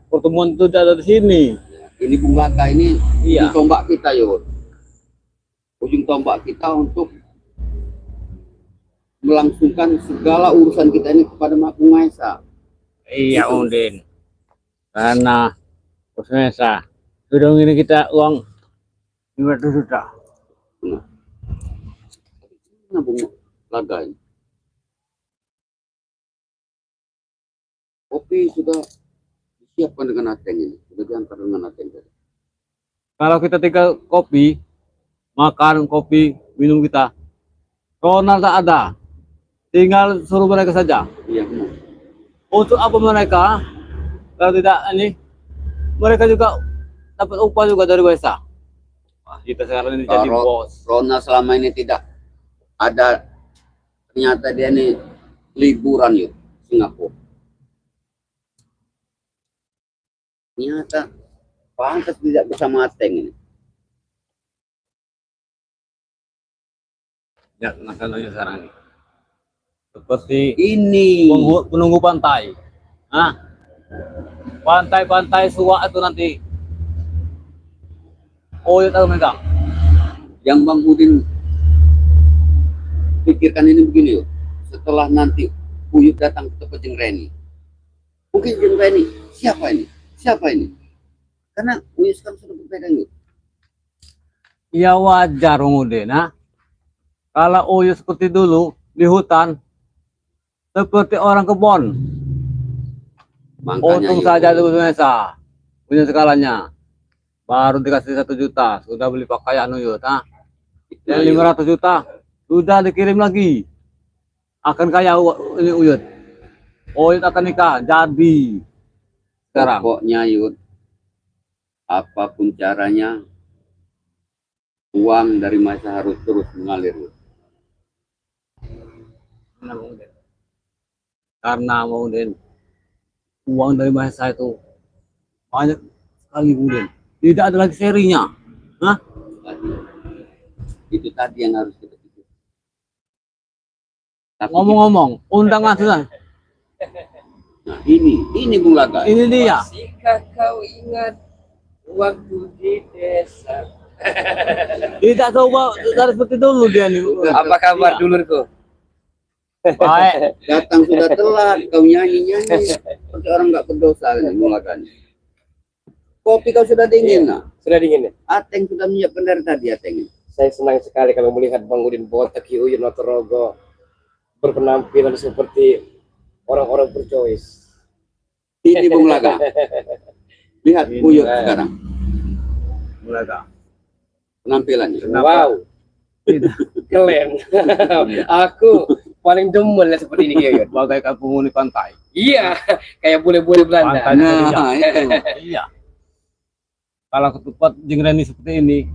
pertemuan itu ada di sini. Ini Bung Laka ini Iya. ujung tombak kita, Yud. Ujung tombak kita untuk melangsungkan segala urusan kita ini kepada Maha Penguasa. Iya, Udin. Karena Pusmesa sudah ini kita uang 500 juta. Nah, Bung Laka ini. Kopi sudah disiapkan dengan ateng ini, sudah diantar dengan ateng tadi. Kalau kita tinggal kopi, makan kopi, minum kita, Ronald tak ada. Tinggal suruh mereka saja. Iya, benar. Untuk apa mereka? Kalau tidak ini, mereka juga dapat upah juga dari WSA. Wah, kita sekarang ini jadi bos. Rona selama ini tidak ada, ternyata dia ini liburan yuk Singapura. Ternyata pantas tidak bersama Ateng ini. Ya, masalahnya sekarang ini. Seperti Ini penunggu pantai. Nah, pantai-pantai Suwa itu nanti. Oh, ya tahu megang. yang Bang Udin pikirkan ini begini yuk. Setelah nanti Uyut datang ke tempat Jeng Reni, mungkin Jeng Reni siapa ini? Siapa ini? Karena Uyut sekarang sudah berpegang yuk. Ya wajar, Udin. Nah, kalau Uyut seperti dulu di hutan, seperti orang kebon. Untung Yuk, saja dulu Mesa punya segalanya. Baru dikasih 1 juta, sudah beli pakaian Uyut. Nah, yang 500 juta sudah dikirim lagi. Akan kaya ini Uyut. Uyut akan nikah, jadi sekarang. Pokoknya Yud, apapun caranya, uang dari masa harus terus mengalir Yud. Karena Udin, uang dari masa itu banyak sekali Udin. Tidak ada lagi serinya. Hah? Itu tadi yang harus kita pikir. Tapi Ngomong-ngomong, undangan sudah. nah ini Bung Laka. Ini dia. Masihkah kau ingat waktu di desa? Tidak coba dari seperti dulu dia nih. Apa kabar dulurku? Baik. Datang sudah telat, kau nyanyi-nyanyi seperti orang nggak berdosa ini Bung Laka. Kopi kau sudah dingin nah. Sudah dingin ya? Ateng sudah menyiapkan dari tadi Ateng. Saya senang sekali kalau melihat Bang Udin Botak, Ki Uyun Notorogo berpenampilan seperti orang-orang berchoice. Ini Bung Laka. Lihat Uyut sekarang Mulai penampilannya. Wow, keren. Aku paling demen lah seperti ini Ki Uyun. bagaikan penghuni pantai. Iya, kayak bule-bule Belanda. Pantai Nah, itu. Iya. Kalau ke tempat Jeng Reni seperti ini,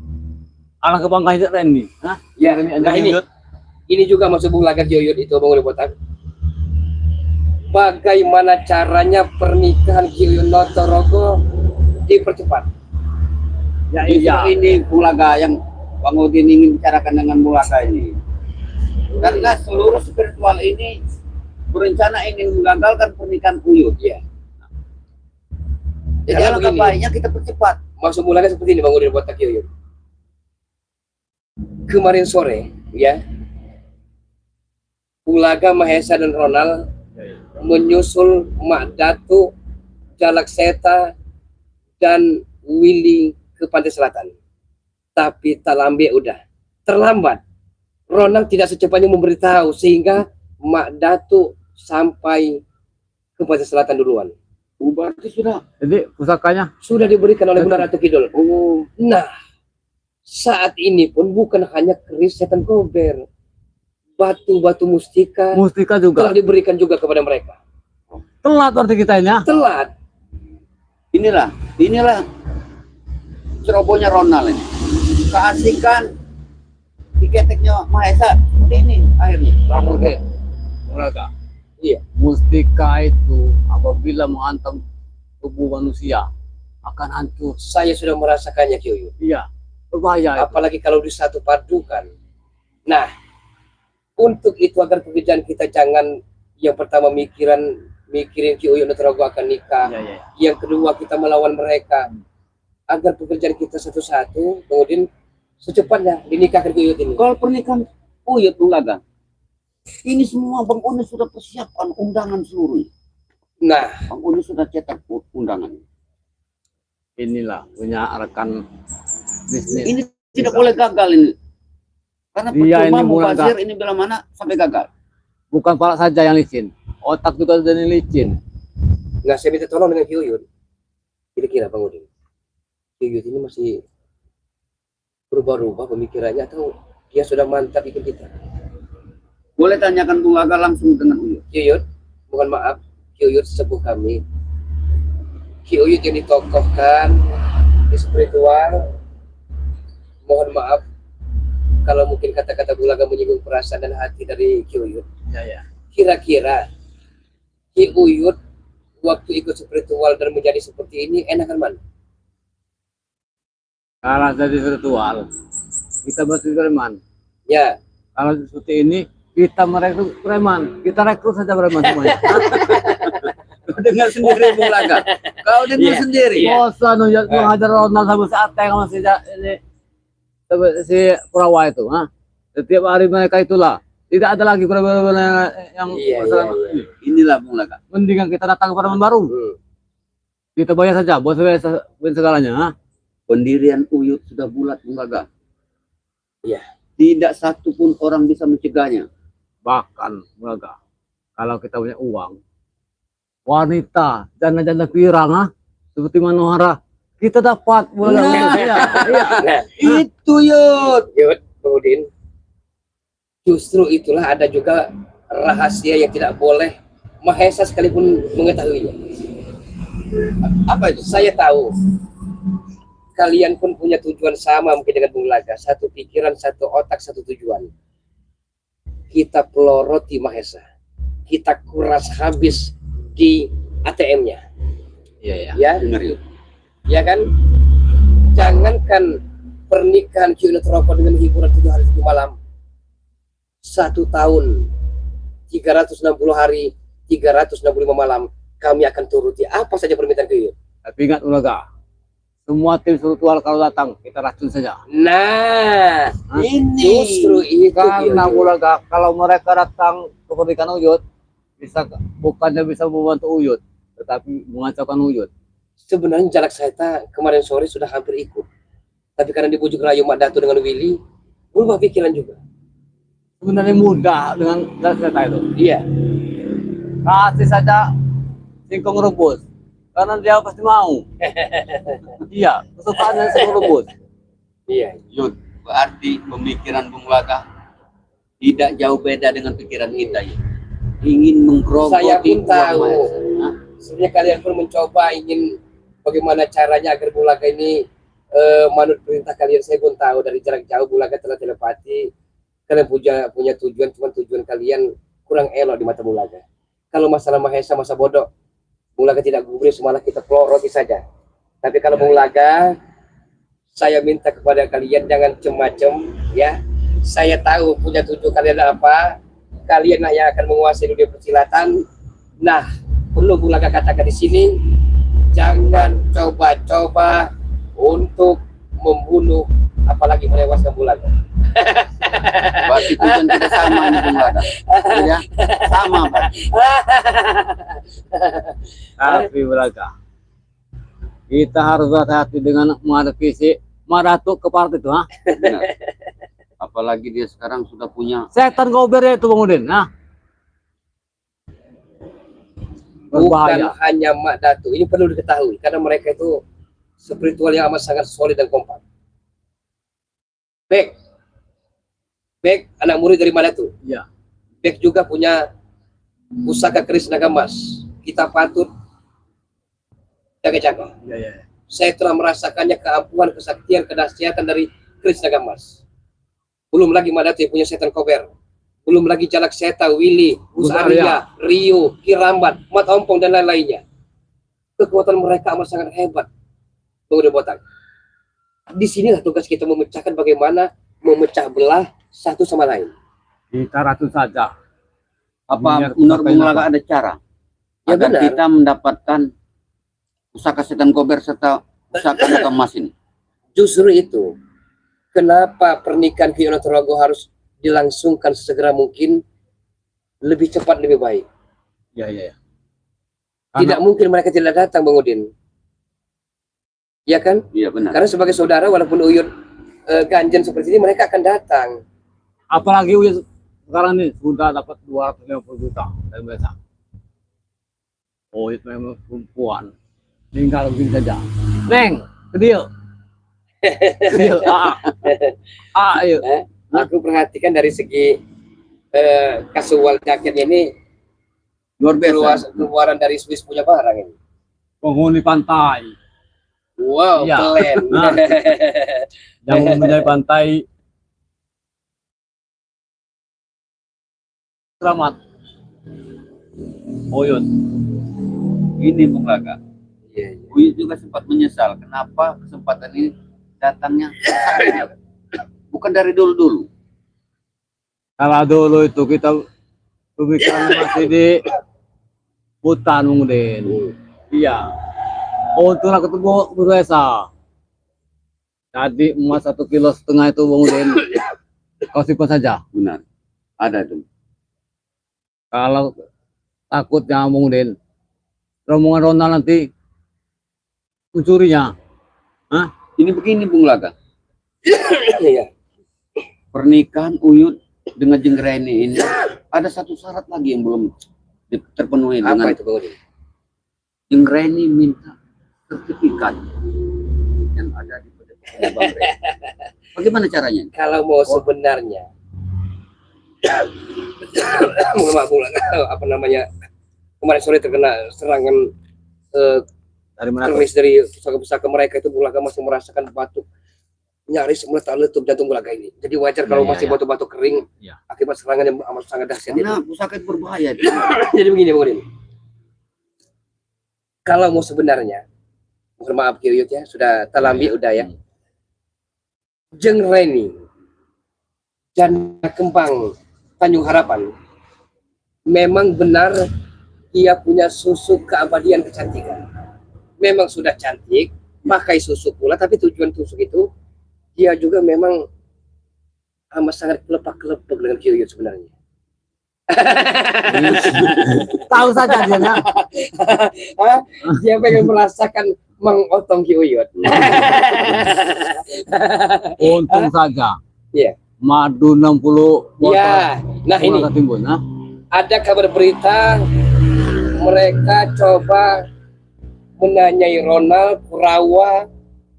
alangkah bangga Reni. Hah? Ya, Reni nah Anjing ini. Uyut. Ini juga masuk Bung Laka Ki Uyun itu Bang Udin Botak. Bagaimana caranya pernikahan Ki Uyun Notorogo dipercepat? Ya Justru iya. ini Bung Laka yang Bang Udin ingin bicarakan dengan Bung Laka ini. Karena seluruh spiritual ini berencana ingin menggagalkan pernikahan Uyut. Ya. Jadi Karena alangkah begini. baiknya kita percepat. Masuk mulanya seperti ini Bang Udin Botak Ki Uyun. Kemarin sore ya, Bung Laka, Mahesa dan Ronald menyusul Mak Datu, Jalak Seta dan Willy ke pantai selatan. Tapi Talambe udah terlambat. Ronald tidak secepatnya memberitahu sehingga Mak Datu sampai ke pantai selatan duluan. Berarti sudah. Jadi pusakanya Sudah diberikan oleh Bunda Ratu Kidul. Oh, Nah, saat ini pun bukan hanya keris setan gober, batu-batu mustika juga. telah diberikan juga kepada mereka. Telat berarti kita ini ya. Telat. inilah cerobohnya Ronald ini. Keasikan tiketeknya Mahesa seperti ini akhirnya. Oke. Mereka. Iya. Mustika itu apabila menghantam tubuh manusia akan hancur. Saya sudah merasakannya Ki Uyun. Iya. Berbahaya. Itu. Apalagi kalau disatu padukan. Nah, untuk itu agar pekerjaan kita jangan Yang pertama mikirin Ki Uyut Nutrogo akan nikah. Iya, iya. Yang kedua kita melawan mereka agar pekerjaan kita satu-satu, kemudian secepatnya dinikahkan Ki Uyut ini. Kalau pernikahan Uyut Bung Laga, ini semua Bang Une sudah persiapkan undangan seluruhnya. Nah, Bang Une sudah cetak undangan. Inilah punya rekan bisnis. Ini tidak boleh gagal ini. Karena Dia percuma ini mulai mubazir ini bila mana sampai gagal. Bukan pala saja yang licin, otak juga jadi licin. nggak saya minta tolong dengan Ki Uyut. Kira-kira Bang Udin, Ki Uyut ini masih berubah-ubah pemikirannya atau dia sudah mantap ikut kita? Boleh tanyakan Bung Laga langsung dengan Uyut. Ki Uyut, mohon maaf, Ki Uyut sepuh kami. Ki Uyut yang ditokohkan di spiritual, mohon maaf kalau mungkin kata-kata Bulaga menyinggung perasaan dan hati dari Ki Uyut. Ya, ya. Kira-kira Ki Uyut waktu ikut spiritual dan menjadi seperti ini enakan mana? Kalau jadi virtual, kita masih preman. Ya, Kalau seperti ini, kita merekrut preman. Kita rekrut saja preman semuanya. Kau dengar sendiri Bung Laga. Kau dengar Iya. sendiri. Bosan nujat menghajar Ronald sama si Ateng sama si ini si Kurawa itu, ha? Setiap hari mereka itulah. Tidak ada lagi preman yang Iya, masalah. iya, Inilah Bung Laga. Mendingan kita datang ke preman baru. Kita bayar saja, bos segalanya, ha? Pendirian Uyut sudah bulat Bung Laga. Iya. Tidak satu pun orang bisa mencegahnya. Bahkan Bulaga, kalau kita punya uang, wanita, janda-janda pirang, ha? Seperti Manohara, kita dapat Bulaga. Nah. Iya, iya. Nah, Itu Yud. Yud, Bang Udin, justru itulah ada juga rahasia yang tidak boleh Mahesa sekalipun mengetahuinya. Apa itu? Saya tahu kalian pun punya tujuan sama mungkin dengan Bung Laga, satu pikiran, satu otak, satu tujuan. Kita peloroti Mahesa, kita kuras habis di ATM-nya, Iya, iya. ya, Dengar Yud. ya kan? Jangankan pernikahan Ki Uyut Nutrogo dengan hiburan 7 hari 7 malam, 1 tahun 360 hari 365 malam kami akan turuti apa saja permintaan Ki Uyut. Tapi ingat Bulaga, semua tim spiritual kalau datang, kita racun saja. Nah, Hah? Ini justru itu Karena Ki Uyut. Bulaga, kalau mereka datang ke pernikahan Uyut, bukannya bisa membantu Uyut, tetapi mengacaukan Uyut. Sebenarnya Jalak Seta kemarin sore sudah hampir ikut, tapi karena dibujuk rayu Mak Datu dengan Willy, berubah pikiran juga. Sebenarnya mudah dengan data itu. Iya, Kasih saja singkong rebus, karena dia pasti mau. Iya, kesukaannya singkong rebus. iya. Yud, berarti pemikiran Bung Laga tidak jauh beda dengan pikiran kita Yud. Ingin menggerogoti Saya pun uang tahu. Mahesa. Hah? Sebenarnya kalian pun mencoba ingin bagaimana caranya agar Bulaga ini manut perintah kalian. Saya pun tahu dari jarak jauh Bulaga telah telepati. Kalian punya tujuan, cuma tujuan kalian kurang elok di mata Bulaga. Kalau masalah Mahesa, masa bodoh, Bulaga tidak gubris, malah kita peloroti saja. Tapi kalau Bulaga, saya minta kepada kalian jangan macam-macam, ya. Saya tahu punya tujuan kalian apa. Kalian lah yang akan menguasai dunia persilatan. Nah, perlu Bulaga katakan di sini, jangan coba-coba untuk membunuh, apalagi menewaskan Bulaga. Berarti tujuan kita sama nih Bung Laga. Ya, sama Pak. Tapi Bulaga, kita harus hati-hati dengan menghadapi si Maratu ke partai itu, ha? Benar. Apalagi dia sekarang sudah punya Setan gobernya itu Bang Udin, ha? Bukan Berbahaya. hanya Mak Datu, ini perlu diketahui karena mereka itu spiritual yang amat sangat solid dan kompak. Bek anak murid dari mana tuh? Iya. Bek juga punya pusaka keris naga emas. Kita patut jaga-jaga. Iya, iya. Saya telah merasakannya keampuhan, kesaktian, kedahsyatan dari keris naga emas. Belum lagi Mak Datu yang punya setan kober. Belum lagi Jalak Seta, Willy, Usaria, Rio, Kirambat, Mat Ompong dan lain-lainnya. Kekuatan mereka amat sangat hebat. Bung Botak. Di sinilah tugas kita memecahkan bagaimana memecah belah satu sama lain. Kita racun saja. Apa Biar menurut pakai Bung Laga apa? ada cara Ya agar benar. kita mendapatkan pusaka setan kober serta pusaka muka emas ini? Justru itu kenapa pernikahan Ki Yono Torogo harus dilangsungkan sesegera mungkin, lebih cepat lebih baik. Iya, iya, iya. Tidak mungkin mereka tidak datang, Bang Udin. Ya kan? Iya benar. Karena sebagai saudara walaupun Uyut ganjen seperti ini, mereka akan datang. Apalagi Uyut sekarang nih sudah dapat 250 juta dari mereka. Uyut memang perempuan. Tinggal begini saja. Neng, ke dia. Ke dia. Ayo. Aku perhatikan dari segi kasual jaketnya ini Luar biasa. keluaran dari Swiss punya barang ini. Penghuni pantai. Wow, Iya. keren. Nah. Yang menjadi pantai selamat. Uyut. Ini Bung Laga. Iya, iya. Uyut juga sempat menyesal kenapa kesempatan ini datangnya bukan dari dulu-dulu. Kalau dulu itu kita pemikiran masih di hutan mungkin. Iya. Untuk ketemu beresa. Jadi emas 1,5 kilo itu mungkin kau simpan saja. Benar. Ada itu. Kalau takutnya mungkin rombongan Ronald nanti mencurinya. Hah? Ini begini Bung Laga. Iya. Pernikahan Uyut dengan Jengreni ini ada satu syarat lagi yang belum terpenuhi dengan Apa itu, Bang Udin? Jengreni minta sertifikat yang ada di Bang Rey. Bagaimana caranya? Kalau mau sebenarnya maaf, apa namanya, kemarin sore terkena serangan Dari mana? keris dari pusaka-pusaka mereka itu, Bulaga masih merasakan batuk nyaris meletup jantung Bulaga ini. Jadi wajar kalau Iya, masih iya. batuk-batuk kering Iya. akibat serangan yang amat sangat dahsyat itu. Karena pusaka itu berbahaya. Jadi begini, Bang Udin. Kalau mau sebenarnya, mohon maaf Ki Uyut ya, sudah talambi udah ya. Jengreni Janda Kembang Tanjung Harapan memang benar ia punya susu keabadian kecantikan. Memang sudah cantik, pakai susu pula, tapi tujuan tusuk itu dia juga memang amat sangat kelepak-kelepek dengan Ki Uyut sebenarnya. Tahu saja dia. Nak. Hah? Dia pengen merasakan mengotong Ki Uyut. Untung saja. Iya. Madu 60 botol. Ya, nah ini Timbun, nah. ada kabar berita mereka coba menanyai Ronald, Kurawa,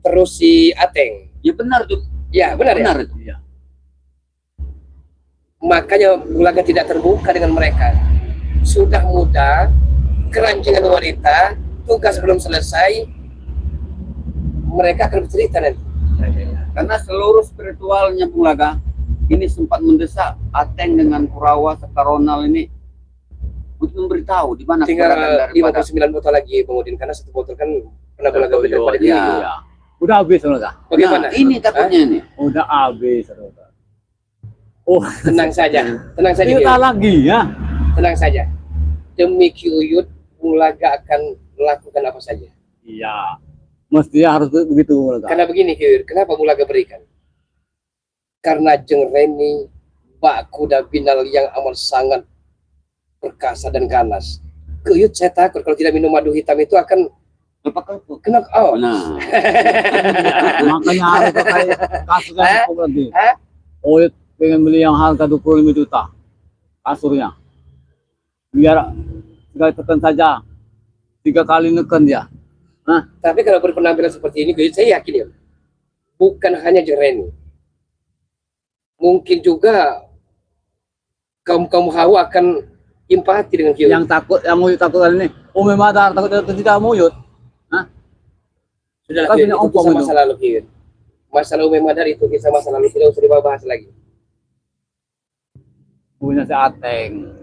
terus si Ateng. Ya benar tuh. Ya benar, ya. Benar itu. Iya. Makanya Bulaga tidak terbuka dengan mereka. Sudah muda, keranjingan wanita, tugas belum selesai, mereka akan bercerita nanti. Karena seluruh spiritualnya Bung Laga ini sempat mendesak Ateng dengan Kurawa serta Ronald ini untuk memberitahu di mana Tinggal keberadaan daripada 59 botol lagi, Bang Udin, karena satu botol kan pernah Bulaga berikan pada iya. diri. Iya. Udah habis saudara. Bagaimana? Nah, ini takutnya ini. Udah habis saudara. Oh, Tenang saja, tenang saja. Ki kita Uyut. lagi ya. Tenang saja. Demi Ki Uyut, Bulaga akan melakukan apa saja. Iya. Mestinya harus begitu saudara. Karena begini Ki Uyut, kenapa Bulaga berikan? Karena Jengreni Bak Kuda Binal yang amat sangat perkasa dan ganas. Ki Uyut saya takut kalau tidak minum madu hitam itu akan Lepak-lepak. kena Nah, Makanya harus pakai kasur yang cukup nanti. Hah? Oh, pengen beli yang harga 25 juta kasurnya. Biar sekali tekan saja. 3 kali neken dia. Nah, Tapi kalau berpenampilan seperti ini, Ki Uyut, saya yakin ya, bukan hanya Jengreni, mungkin juga kaum Hawa akan empati dengan Ki Uyut. yang takut, yang Muyut takut kali ini. Umi Madar takut tidak Muyut. Sudah Kan Ki Uyut, punya itu ompong kisah itu. masa lalu Ki Uyut. Masalah Umi Madar itu kisah masa lalu, tidak usah dibahas lagi. Punya si Ateng.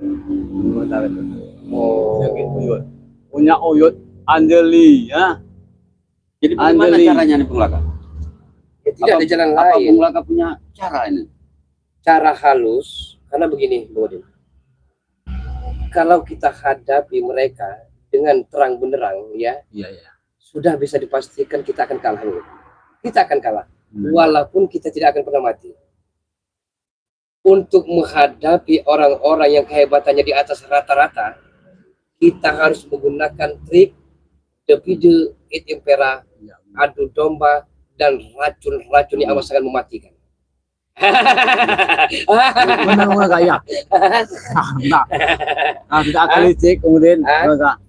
Umi Madar itu. Oh. Yang Uyut. Punya Uyut Anjeli ya. jadi bagaimana Andeli. caranya nih Bung Laga? Ya, tidak ada jalan Apa lain. Bung Laga punya cara ini? Cara halus, karena begini, Bang Udin. kalau kita hadapi mereka dengan terang benderang, ya, Iya, iya. sudah bisa dipastikan kita akan kalah. Kita akan kalah, Hmm. walaupun kita tidak akan pernah mati. Untuk menghadapi orang-orang yang kehebatannya di atas rata-rata, kita harus menggunakan trik divide et impera, Iya. adu domba, dan racun-racun yang amat sangat mematikan. Benar enggak ya? Nah, nah, kita akan licik kemudian enggak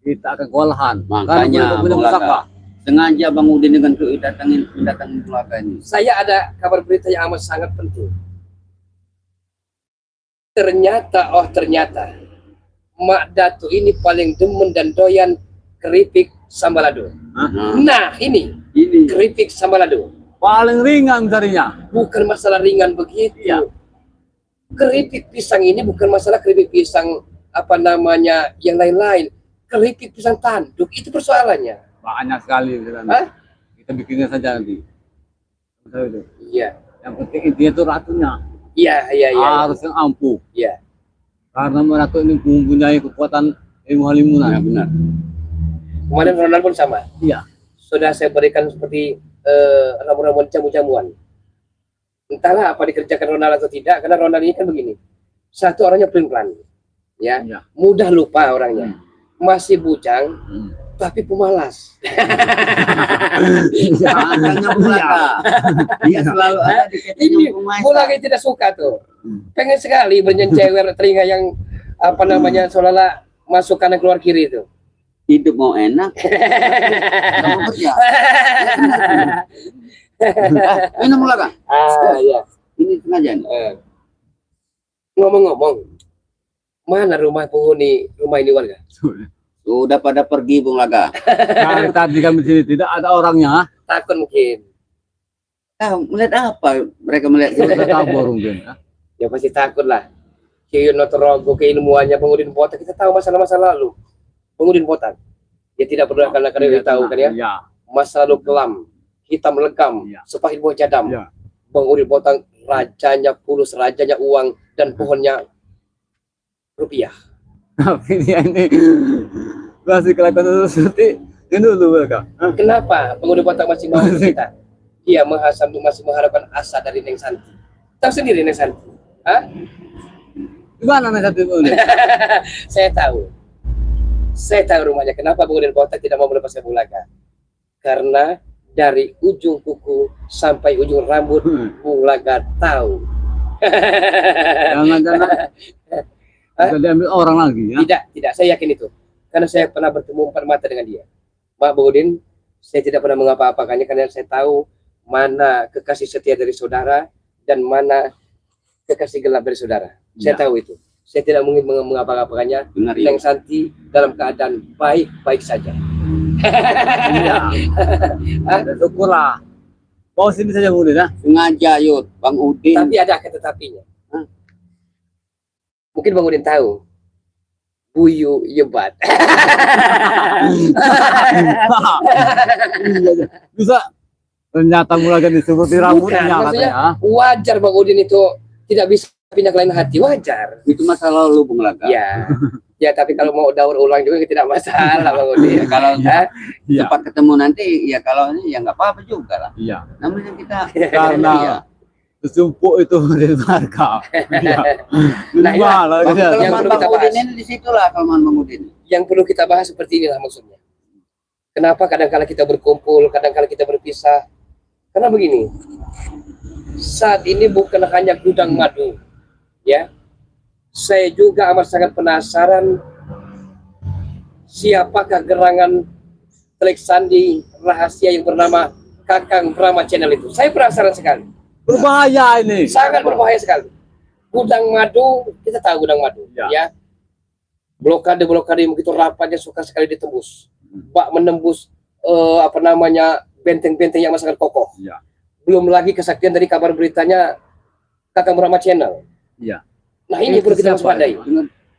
kita akan kewalahan. Makanya Karena Bung Laka, sengaja Bang Udin dengan datangin Bung Laka ini. Saya ada kabar berita yang amat sangat penting. Ternyata Mak Datu ini paling demen dan doyan keripik sambalado. Nah, ini keripik sambalado. paling ringan carinya. Bukan masalah ringan begitu. Iya. Keripik pisang ini bukan masalah keripik pisang apa namanya yang lain-lain. Keripik pisang tanduk itu persoalannya. Banyak sekali kita. Hah? Kita bikinnya saja nanti. Betul itu. Iya. Yang penting intinya itu ratunya Iya. harus yang ampuh. Iya. Karena ratu ini mempunyai kekuatan ilmu halimunan. Ya benar. Kemarin Ronald pun sama. Iya. Sudah saya berikan seperti ramuan-ramuan jamu-jamuan. Entahlah apa dikerjakan Ronald atau tidak, karena Ronald ini kan begini. Satu orangnya pelin-pelan. Ya. Iya. Mudah lupa orangnya. Masih bujang, tapi pemalas. Makanya Bung Laka, dia selalu ada di Ini ketinggian Bung Maesa. mulai tidak suka tuh. Pengen sekali bernyencewer telinga yang apa namanya seolah-olah masuk kanan keluar kiri itu. Hidup mau enak, kamu kerja. Minum Bung Laka. Iya. Ini sengaja nih. Ngomong-ngomong, mana rumah penghuni rumah ini warga? Sudah pada pergi Bung Laka. Nah, tadi kami di sini tidak ada orangnya. Takut mungkin. Melihat apa? Mereka melihat Kita kabur mungkin. Ya pasti takut lah. Kiyun Notorogo, keilmuannya pengudin botak, kita tahu masalah-masa lalu. Pengudin botak. Ya tidak perlu karena kita tahu kan ya. Iya. Masa lalu kelam, hitam legam, Iya. sepahit buah jadam. Iya. Pengudin botak, rajanya pulus, rajanya uang, dan pohonnya rupiah. Tapi dia ini masih kelihatan seperti ini dulu mereka. Kenapa pengudin botak masih mau ke kita? Dia masih mengharapkan asa dari Neng Santi. Tahu sendiri Neng Santi. Hah? Gimana nih satu ini? Saya tahu rumahnya. Kenapa pengudin botak tidak mau melepaskan Bung Laka? Karena dari ujung kuku sampai ujung rambut Bung Laka tahu. Jangan-jangan bisa diambil orang lagi ya? Tidak, saya yakin itu. Karena saya pernah bertemu empat mata dengan dia. Pak Bung Udin, saya tidak pernah mengapa-apakannya karena saya tahu mana kekasih setia dari saudara dan mana kekasih gelap dari saudara. Saya tahu itu. Saya tidak mungkin mengapa-apakannya. Benar ya. Neng Santi dalam keadaan baik-baik saja. Iya. Syukurlah. Bawa sini saja Bung Udin ya. Sengaja Yud, Bang Udin. Tapi ada tetapinya. Mungkin Bang Udin tahu. Buyu Yebat. Bisa. Ternyata mulai seperti rambutnya maksudnya katanya. wajar Bang Udin itu tidak bisa pindah ke lain hati, wajar. Itu masa lalu Bung Laka. Ya, ya tapi kalau mau daur ulang juga tidak masalah Bang Udin. Kalau Iya. sempat ketemu nanti, ya kalau ini ya nggak apa-apa juga lah. Iya. Namanya kita Karena iya. sesumpuk itu dari marka. Iya. Nah, iya. Malah Bang, gitu. yang kelemahan perlu Bang kita Udin bahas. ini di situlah kelemahan Bang Udin. Yang perlu kita bahas seperti inilah maksudnya. Kenapa kadang-kala kita berkumpul, kadang-kala kita berpisah? Karena begini, saat ini bukan hanya gudang madu, ya. Saya juga amat sangat penasaran siapakah gerangan telik sandi rahasia yang bernama Kakang Brahma Channel itu. Saya penasaran sekali. Berbahaya ini. Sangat berbahaya sekali. Gudang madu, kita tahu gudang madu, ya. Blokade-blokade yang begitu rapatnya suka sekali ditembus. Bak menembus apa namanya benteng-benteng yang sangat kokoh. Iya. Belum lagi kesaktian dari kabar beritanya Kakang Brahma Channel. Iya. Nah ini perlu kita waspadai.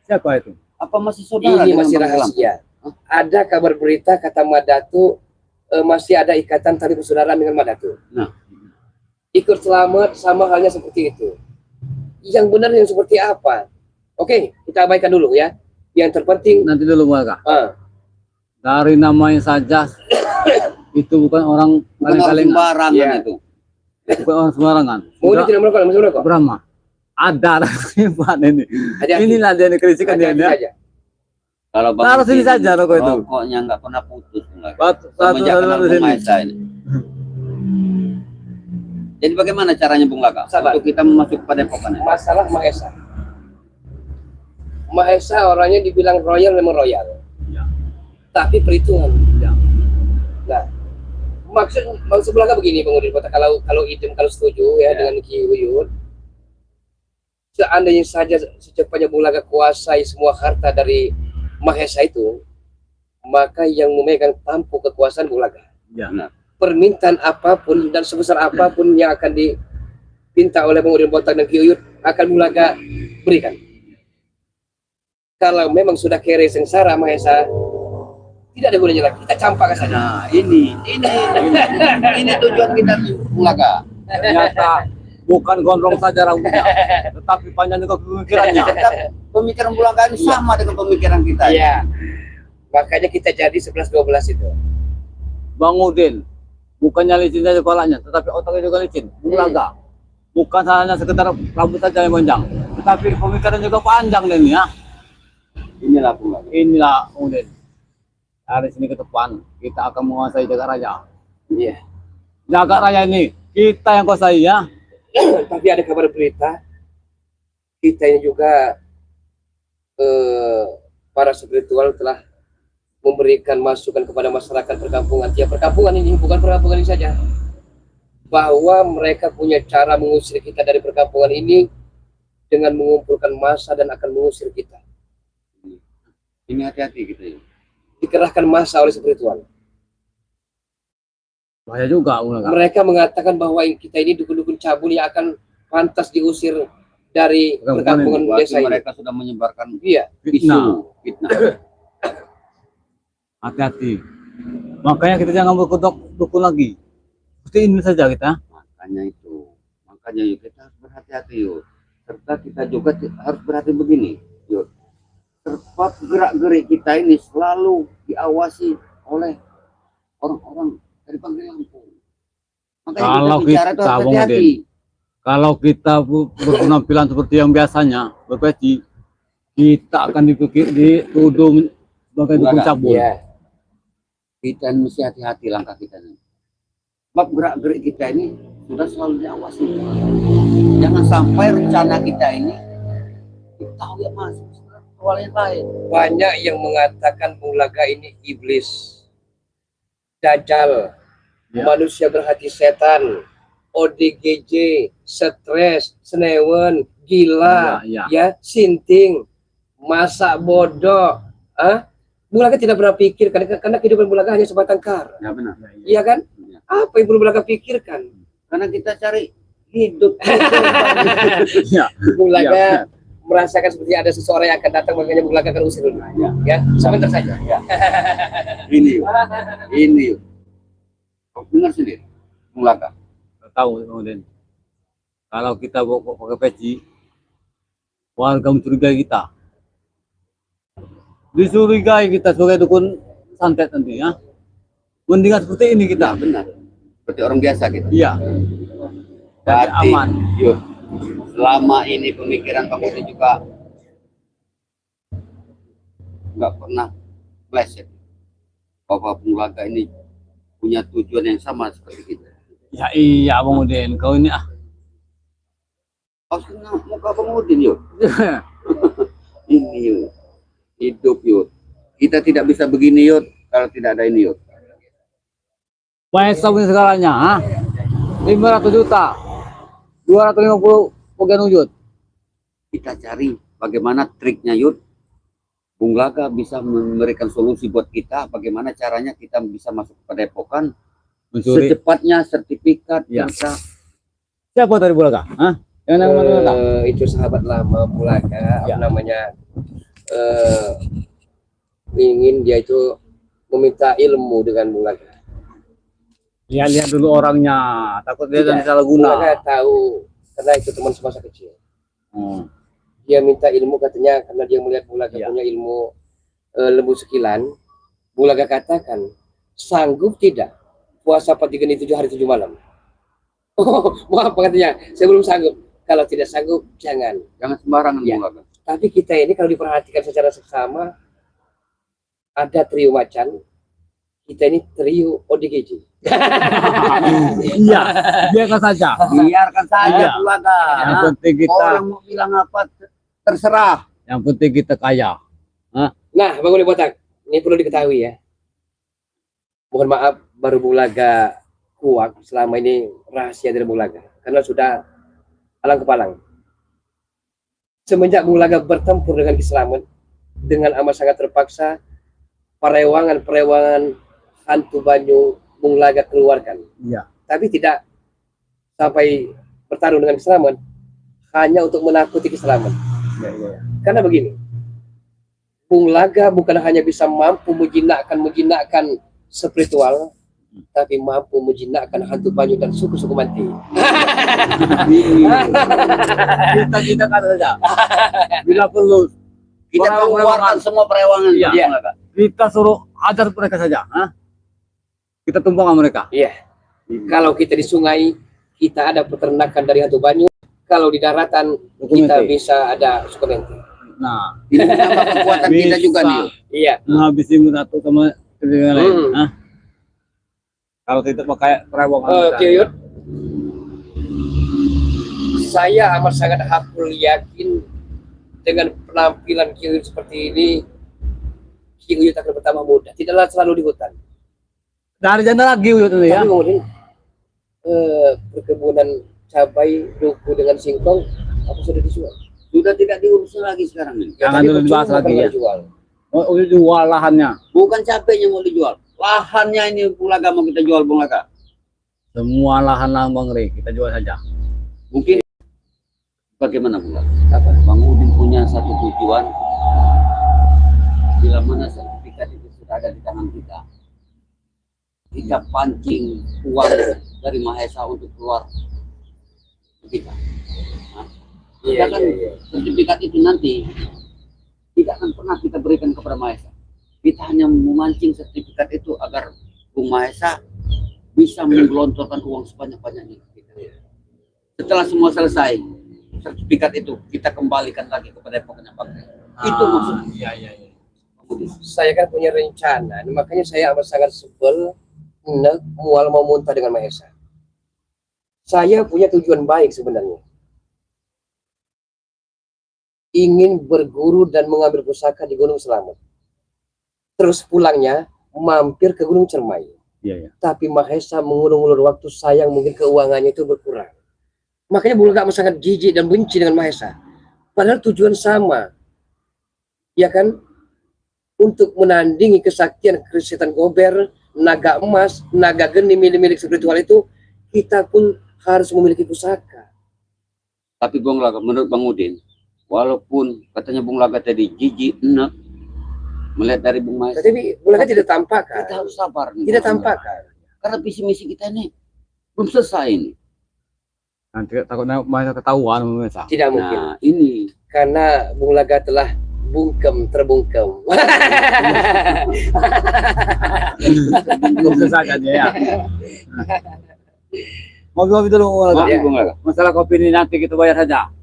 Siapa itu? Apa masih saudara? Ini dengan masih Bang Elam? rahasia. Ada kabar berita kata Madatu masih ada ikatan tali persaudaraan dengan Madatu. Nah. Ikut selamat sama halnya seperti itu. Yang benar yang seperti apa? Oke, kita abaikan dulu ya. Yang terpenting nanti dulu Bulaga. ah, Dari namanya saja itu bukan orang Bukan orang kaleng-kalengan, sembarangan Iya. itu. bukan orang sembarangan. mau dia tidak merokok, masih merokok. Brahma. Ada simpan ini. Hati-hati. Inilah dia yang kritikan dia. Hati-hati saja. Kalau Bang Taruh sini Udin, saja rokok itu. rokoknya nggak pernah putus lagi. Satu Semenjak kenal di Bung sini. Maesa ini. Jadi bagaimana caranya Bung Laka Sabar. untuk kita masuk pada epokan ini? Masalah Mahesa. Mahesa orangnya dibilang royal memang royal. Ya. Tapi perhitungan. Ya. Nah, maksud belakang begini Bang Udin, kalau Idem kalau setuju ya, dengan Ki Uyun, seandainya saja secepatnya Bung Laga kuasai semua harta dari Mahesa itu, maka yang memegang tampuk kekuasaan Bung Laga. Ya. Benar. Permintaan apapun dan sebesar apapun yang akan diminta oleh Bung Udin Botak dan Ki Uyun akan Bung Laga berikan. Kalau memang sudah kere sengsara Mahesa, tidak ada gunanya lagi. Kita campakkan saja. Nah, ini tujuan kita nih, Bung Laka. Ternyata bukan gondrong saja rambutnya, tetapi panjang juga pemikirannya. Tetap pemikiran Bung Laka ini sama dengan pemikiran kita. Iya. Makanya kita jadi 11-12 itu. Bang Udin, bukannya licin saja kepalanya, tetapi otaknya juga licin. Bulaga. Bukan hanya sekedar rambut saja yang panjang, tetapi pemikiran juga panjang dan ya. Inilah Bung Laka. Inilah Bang Udin. Dari sini ke depan kita akan menguasai jagat raya. Iya. Jagat raya ini kita yang kuasai ya. Tapi ada kabar berita kita ini juga para spiritual telah memberikan masukan kepada masyarakat perkampungan. Tiap perkampungan ini bukan perkampungan ini saja, bahwa mereka punya cara mengusir kita dari perkampungan ini dengan mengumpulkan massa dan akan mengusir kita. Ini hati-hati gitu ya. Dikerahkan massa oleh spiritual. Bahaya juga Bulaga. Mereka mengatakan bahwa kita ini dukun-dukun cabul yang akan pantas diusir dari perkampungan Berarti desa ini. mereka sudah menyebarkan Iya. isu fitnah. Hati-hati. Makanya kita jangan berkedok dukun lagi. Seperti ini saja kita. Makanya yuk kita harus berhati-hati yuk. Serta kita juga harus berhati begini yuk. Serta gerak-gerik kita ini selalu diawasi oleh orang-orang dari Pangkal Lampung. Makanya Kalau kita bicara itu kita, harus Bang hati-hati. Kalau kita berpenampilan seperti yang biasanya, berpeci, kita akan dituduh sebagai dukun Bulaga. cabul. Iya. Kita mesti hati-hati langkah kita ini. Sebab gerak-gerik kita ini sudah selalu diawasi. Jangan sampai rencana kita ini ditahu ya masuk soal yang lain. Banyak yang mengatakan Bung Laga ini iblis, dajjal, Ya. manusia berhati setan, ODGJ, stres, senewen, gila, Ya, ya, sinting, masa bodoh. Bung Laga tidak pernah pikir karena kehidupan Bung Laga hanya sebatang kara. Ya benar. Iya kan? Ya. Apa yang Bung Laga pikirkan? Karena kita cari hidup. Ya. Bung Laga Ya. merasakan seperti ada seseorang yang akan datang, makanya Bung Laga akan usir dulu. Ya, sebentar saja. ini yuk. Ini yuk. Kau dengar sendiri. Bung Laka. Tahu kemudian. Kalau kita pakai peci, warga mencurigai kita. Dicurigai kita sebagai dukun santet nanti ya. Mendingan seperti ini Ya kita. benar. Seperti orang biasa gitu. Iya. Jadi Berarti, aman. yuk. Selama ini pemikiran Pak Budi juga nggak pernah flash ya. Bahwa Bung Laka ini punya tujuan yang sama seperti kita. Ya iya Bang Udin, kau ini Harus kenal muka Bang Udin yuk. Ini yuk. Hidup yuk. Kita tidak bisa begini yuk kalau tidak ada ini yuk. banyak punya segalanya, ha? 500 juta, 250 bagian wujud. Kita cari bagaimana triknya yuk. Bung Laka bisa memberikan solusi buat kita. Bagaimana caranya kita bisa masuk ke Padepokan Mencuri. secepatnya sertifikat. Ya. serta- Siapa tadi Bulaga? Hah? Yang nama Bulaga? Itu sahabat lama Bung Laga, Ya. apa namanya, ingin dia itu meminta ilmu dengan Bung Laga. Lihat dulu orangnya, takut dia Tidak. nanti salah Bung guna. Laga tahu karena itu teman semasa kecil. Oh. dia minta ilmu katanya karena dia melihat Bulaga Iya. punya ilmu lembu sekilan. Bulaga katakan, sanggup tidak puasa 47 hari 7 malam? Oh, maaf katanya, saya belum sanggup. Kalau tidak sanggup, jangan. Jangan sembarangan Ya. Bulaga. Tapi kita ini kalau diperhatikan secara seksama, ada trio macan, kita ini trio ODGJ. Iya, biarkan saja. Biarkan saja Iya. Bulaga. Yang penting kita, Orang mau bilang apa terserah. yang penting kita kaya. Nah, Bang Uli Botak, ini perlu diketahui ya. Mohon maaf, baru Bulaga kuak selama ini rahasia dari Bulaga. Karena sudah alang kepalang. Semenjak Bulaga bertempur dengan Kislamet, dengan amat sangat terpaksa, perewangan hantu Banyu Bulaga keluarkan. Iya. Tapi tidak sampai bertarung dengan Kislamet, hanya untuk menakuti Kislamet. Iya, iya. Karena begini, Bulaga bukan hanya bisa mampu menjinakkan spiritual, tapi mampu menjinakkan hantu Banyu dan suku-suku mati. Kita kata saja. Bila perlu, Kita keluarkan semua perewangan. Iya. Bulaga. kita suruh ajar mereka saja. Kita tumpang mereka. Iya. Kalau kita di sungai, kita ada peternakan dari hantu Banyu. Kalau di daratan, kita Dokumente. bisa ada Sukumente. Nah, Ini menambah kekuatan kita juga Bisa. nih. Iya. menghabisi menatu sama yang lain. Hmm. Kalau tidak pakai perewangan. Oke, Yud. Saya amat sangat hakul yakin dengan penampilan Ki Uyut seperti ini, Ki Uyut akan bertambah muda. Tidaklah selalu di hutan. Dari janda lagi Uyut ini ya. Tapi kemudian perkebunan cabai, duku dengan singkong, apa sudah dijual? Sudah tidak diurus lagi sekarang ini. Jangan Tapi dulu dibahas percuma lagi kalau ya. dijual. Oh, Uyut jual lahannya. Bukan capeknya mau dijual. Lahannya ini Bulaga mau kita jual Bulaga. Semua lahan-lahan Bang Ri, kita jual saja. Mungkin bagaimana Bulaga? Apa? Bang Udin punya satu tujuan. Bila mana sertifikat itu sudah ada di tangan kita, kita pancing uang dari Mahesa untuk keluar ke kita. Nah, Iya, sedangkan iya, iya. sertifikat itu nanti tidak akan pernah kita berikan kepada Mahesa. Kita hanya memancing sertifikat itu agar Bung Mahesa bisa menggelontorkan uang sebanyak-banyaknya ke kita. Setelah semua selesai, sertifikat itu kita kembalikan lagi kepada pokoknya pakai. Itu maksudnya. Iya, iya, iya. Saya kan punya rencana, makanya saya amat sangat sebel, mual mau muntah dengan Mahesa. Saya punya tujuan baik sebenarnya. Ingin berguru dan mengambil pusaka di Gunung Selamet. Terus pulangnya mampir ke Gunung Cermai. Iya, iya. Tapi Mahesa mengulur-ulur waktu, sayang mungkin keuangannya itu berkurang. Makanya Bulaga amat sangat jijik dan benci dengan Mahesa. Padahal tujuan sama. Ya kan? Untuk menandingi kesaktian Setan Gober, naga emas, naga geni milik-milik spiritual itu, kita pun harus memiliki pusaka. Tapi Bung Laga, menurut Bang Udin, walaupun katanya Bung Laga tadi jijik, enak, melihat dari Bung Mahesa, Tapi Bulaga tidak tampakkan. kita harus sabar. nih. Tidak tampakkan. Karena visi misi kita ini belum selesai ini. Nanti takutnya Mahesa ketahuan pemirsa. Tidak mungkin. Nah, ini Karena Bulaga telah terbungkem. Belum selesai kan ya. Ngopi-ngopi dulu Bang Maaf, Laga. Bung Laga. Masalah kopi ini nanti kita bayar saja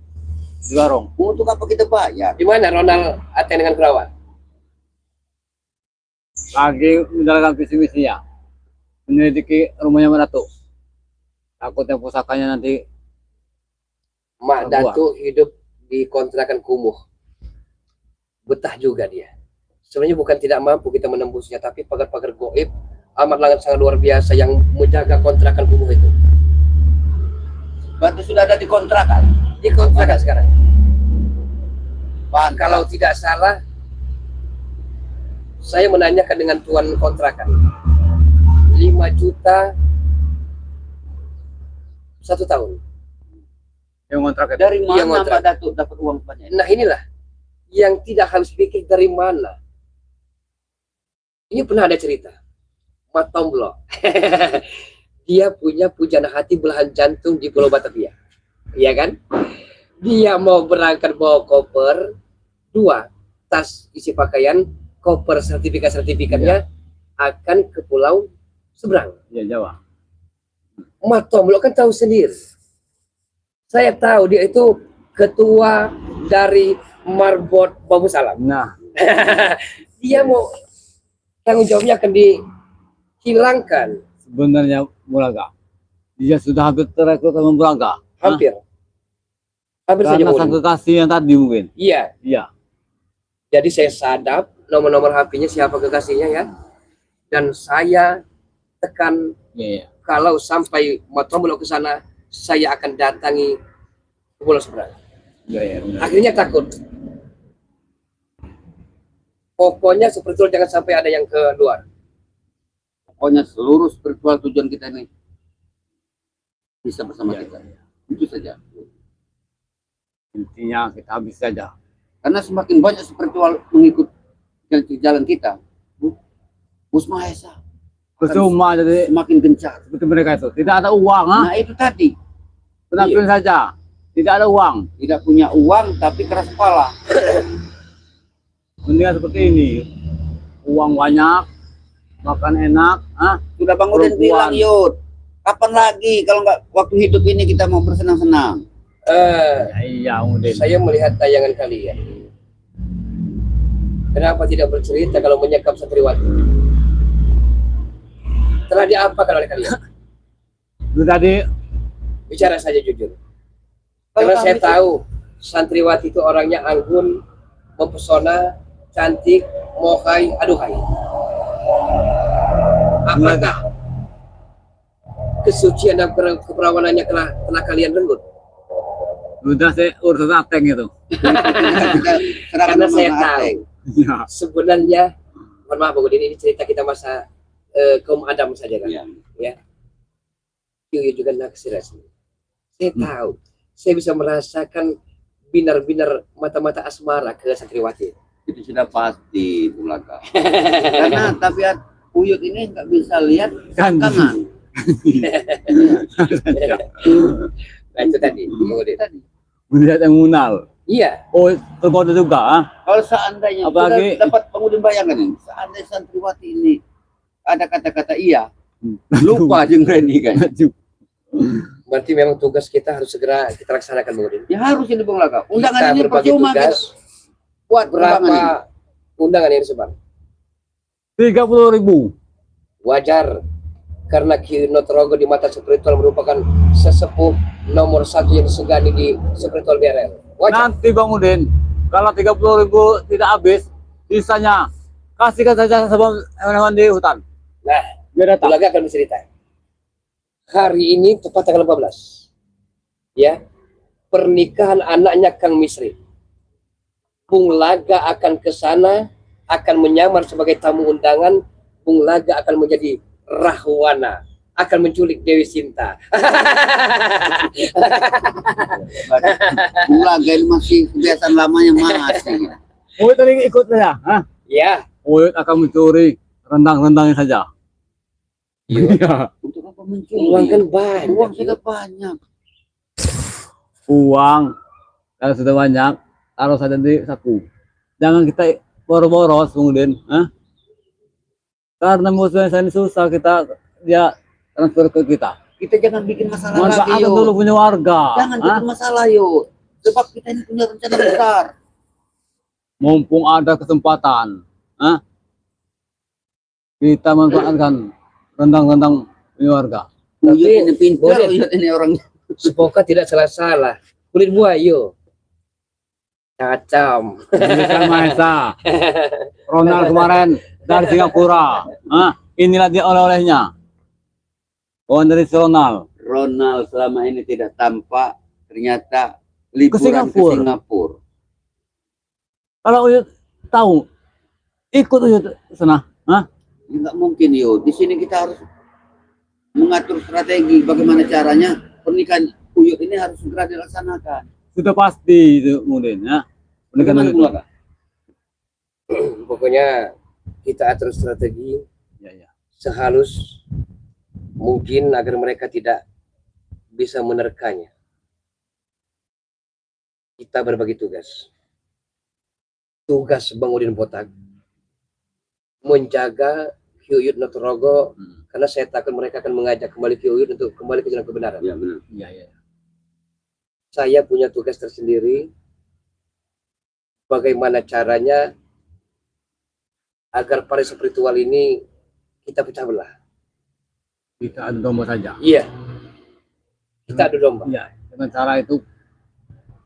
di warung. Untuk apa kita bayar? Di mana Ronald Aten dengan Kurawan? Lagi menjalankan visi misi ya, menyelidiki rumahnya Menatu. Takutnya pusakanya nanti Mak Datu hidup di kontrakan kumuh. Betah juga dia. Sebenarnya bukan tidak mampu kita menembusnya, tapi pagar-pagar goib amat sangat luar biasa yang menjaga kontrakan kumuh itu. Batu sudah ada di kontrakan. Di kontrakan sekarang. Pak, Kalau tidak salah, saya menanyakan dengan tuan kontrakan. 5 juta 1 tahun. yang kontrak itu. dari Yang mana ngontrak. Pak Datu dapat uang banyak? Nah inilah yang tidak habis pikir dari mana. Ini pernah ada cerita. Mat Tomblo. Dia punya pujana hati belahan jantung di Pulau Batavia. Iya kan? Dia mau berangkat bawa koper, 2 tas isi pakaian, koper sertifikatnya akan ke pulau seberang. Ya Jawa. Matomlo kan tahu sendiri. Saya tahu dia itu ketua dari Marbot Babu Salam. Nah, Dia mau tanggung jawabnya akan dihilangkan. sebenarnya Muraga, dia sudah hampir terekrut sama Muraga. Hampir. Hampir saja Karena sang Bung. kekasih yang tadi mungkin. Iya. Iya. Jadi saya sadap nomor-nomor HP-nya siapa kekasihnya ya. Dan saya tekan Iya. kalau sampai Matomlo ke sana, saya akan datangi pulau seberang. Iya, benar. Akhirnya takut. Pokoknya seperti itu jangan sampai ada yang keluar. Pokoknya seluruh spiritual tujuan kita ini bisa bersama Iya, kita. iya. Itu saja. Intinya kita habis saja. Karena semakin banyak spiritual mengikut jalan kita, Musma Esa Percuma jadi semakin gencar. seperti mereka itu. Tidak ada uang, ha? Nah itu tadi, Penampilan saja. Tidak ada uang. tidak punya uang tapi keras kepala. Mendingan seperti ini. Uang banyak, makan enak, ah. Sudah Bang Udin Perempuan. bilang, Yud, kapan lagi kalau nggak waktu hidup ini kita mau bersenang-senang? Ya, iya, Udin. Saya melihat tayangan kalian. Kenapa tidak bercerita kalau menyekap Santriwati? Telah diapakan oleh kalian? Itu tadi Bicara saja jujur. Kalau Karena saya kami- tahu Santriwati itu orangnya anggun, mempesona, cantik, mohai, aduhai. Apakah kesucian dan keperawanannya telah kalian renggut? sudah saya urusan ateng itu. Kita serahkan Karena sama saya Ateng. tahu Ya. sebenarnya, mohon maaf Bang Udin, ini cerita kita masa kaum Adam saja kan. Iya. Ya. Yuyu juga naksir asli. Saya tahu, saya bisa merasakan binar-binar mata-mata asmara ke Santriwati. Itu sudah pasti itu Laka. Karena tabiat Uyut ini nggak bisa lihat Kan. kanan. Nah itu tadi, Bang Udin. Tadi. Melihat yang munal. Iya, Oh, tergoda juga, ah. Kalau seandainya Apalagi- sudah dapat pengunjung bayangan ini, seandainya Santriwati ini ada kata-kata iya, lupa jeung Randy kan. berarti memang tugas kita harus segera kita laksanakan Bang Udin. Ya harus ini Bung Laka. Kita Undangan ini berbagi percuma kita tugas. buat undangan ini. Berapa undangan yang disebar? 30.000. Wajar, karena Ki Notrogo di mata spiritual merupakan sesepuh nomor 1 yang disegani di spiritual BRL. Wajar. Nanti Bang Udin, kalau 30.000 tidak habis, sisanya kasihkan saja sama hewan di hutan. Nah, Biar datang. Bulaga akan bercerita. Hari ini tepat tanggal 14. Ya. Pernikahan anaknya Kang Misri. Bung Laga akan ke sana, akan menyamar sebagai tamu undangan. Bung Laga akan menjadi Rahwana, akan menculik Dewi Sinta. Bung Laka ini masih kebiasaan lamanya masih. Uyut tadi ikut saja, ah. Ya, Uyut akan mencuri rendang-rendangnya saja. Iya. Untuk apa uang mencuri? kan banyak. Uang sudah banyak. Uang kalau sudah banyak, taruh saja di saku. Jangan kita boros-boros, Bang Udin, ah. Karena musuhnya ini susah, dia transfer ke kita. Kita jangan bikin masalah lagi Manfaatkan dulu yuk. punya warga. Jangan ah. bikin masalah yuk. Sebab kita ini punya rencana besar. Mumpung ada kesempatan, ah. Kita manfaatkan rendang-rendang punya warga. Uyut Tapi, ini pintar, boleh. Uyut ini orang. Semoga tidak salah-salah. Kulit buah, yuk. Cacam. Ini kan Mahesa. Ronald kemarin dari Singapura. Ah, inilah dia oleh-olehnya. Kawan dari si Ronald. Ronald selama ini tidak tampak, ternyata liburan ke Singapura. Singapura. Kalau Uyut tahu, ikut Uyut ke sana. Ah, Enggak mungkin yuk. Di sini kita harus mengatur strategi bagaimana caranya pernikahan Uyut ini harus segera dilaksanakan. sudah pasti itu kemudian, ya. Bagaimana Uyut. Bung Laka? Pokoknya kita atur strategi Ya, ya. sehalus mungkin agar mereka tidak bisa menerkanya. kita berbagi tugas. Tugas Bang Udin Botak menjaga Kyuyut Notorogo, karena saya takut mereka akan mengajak kembali Kyuyut untuk kembali ke jalan kebenaran. Ya benar. Iya, iya. Saya punya tugas tersendiri, bagaimana caranya agar para spiritual ini kita pecah belah. Kita adu domba saja. Iya, kita adu domba. Iya, dengan cara itu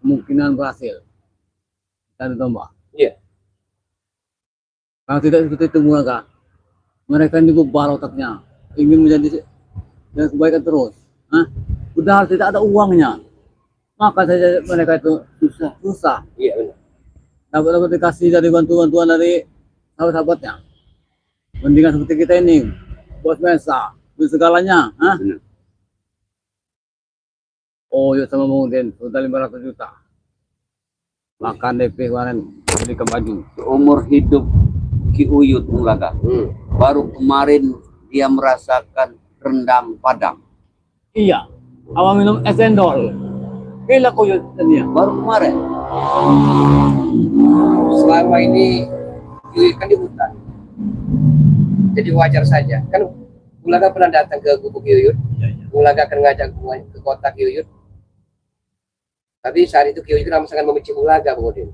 kemungkinan berhasil. Kita adu domba. Iya. Kalau tidak seperti itu mereka, mereka ini bebal otaknya, ingin menjadi yang kebaikan terus. Hah? Udah tidak ada uangnya, maka saja mereka itu susah. Iya benar. Dapat dikasih dari bantuan dari sahabat-sahabatnya. Mendingan seperti kita ini, bos mesa, beli segalanya. Hah? Benar. Oh, yuk sama Mungkin sudah 500 juta. Makan DP kemarin belikan baju. Seumur hidup Ki Uyut Bung Laga, baru kemarin dia merasakan rendang Padang. Iya, awal minum es cendol. Gila kuyut dia. Baru kemarin. Selama ini Kyuyut kan di hutan, jadi wajar saja. Kan Ulaga pernah datang ke gubuk Kyuyut, Ulaga akan ngajak ke kota Kyuyut. Tapi saat itu Kyuyut kan sangat membenci Ulaga, Bang Udin.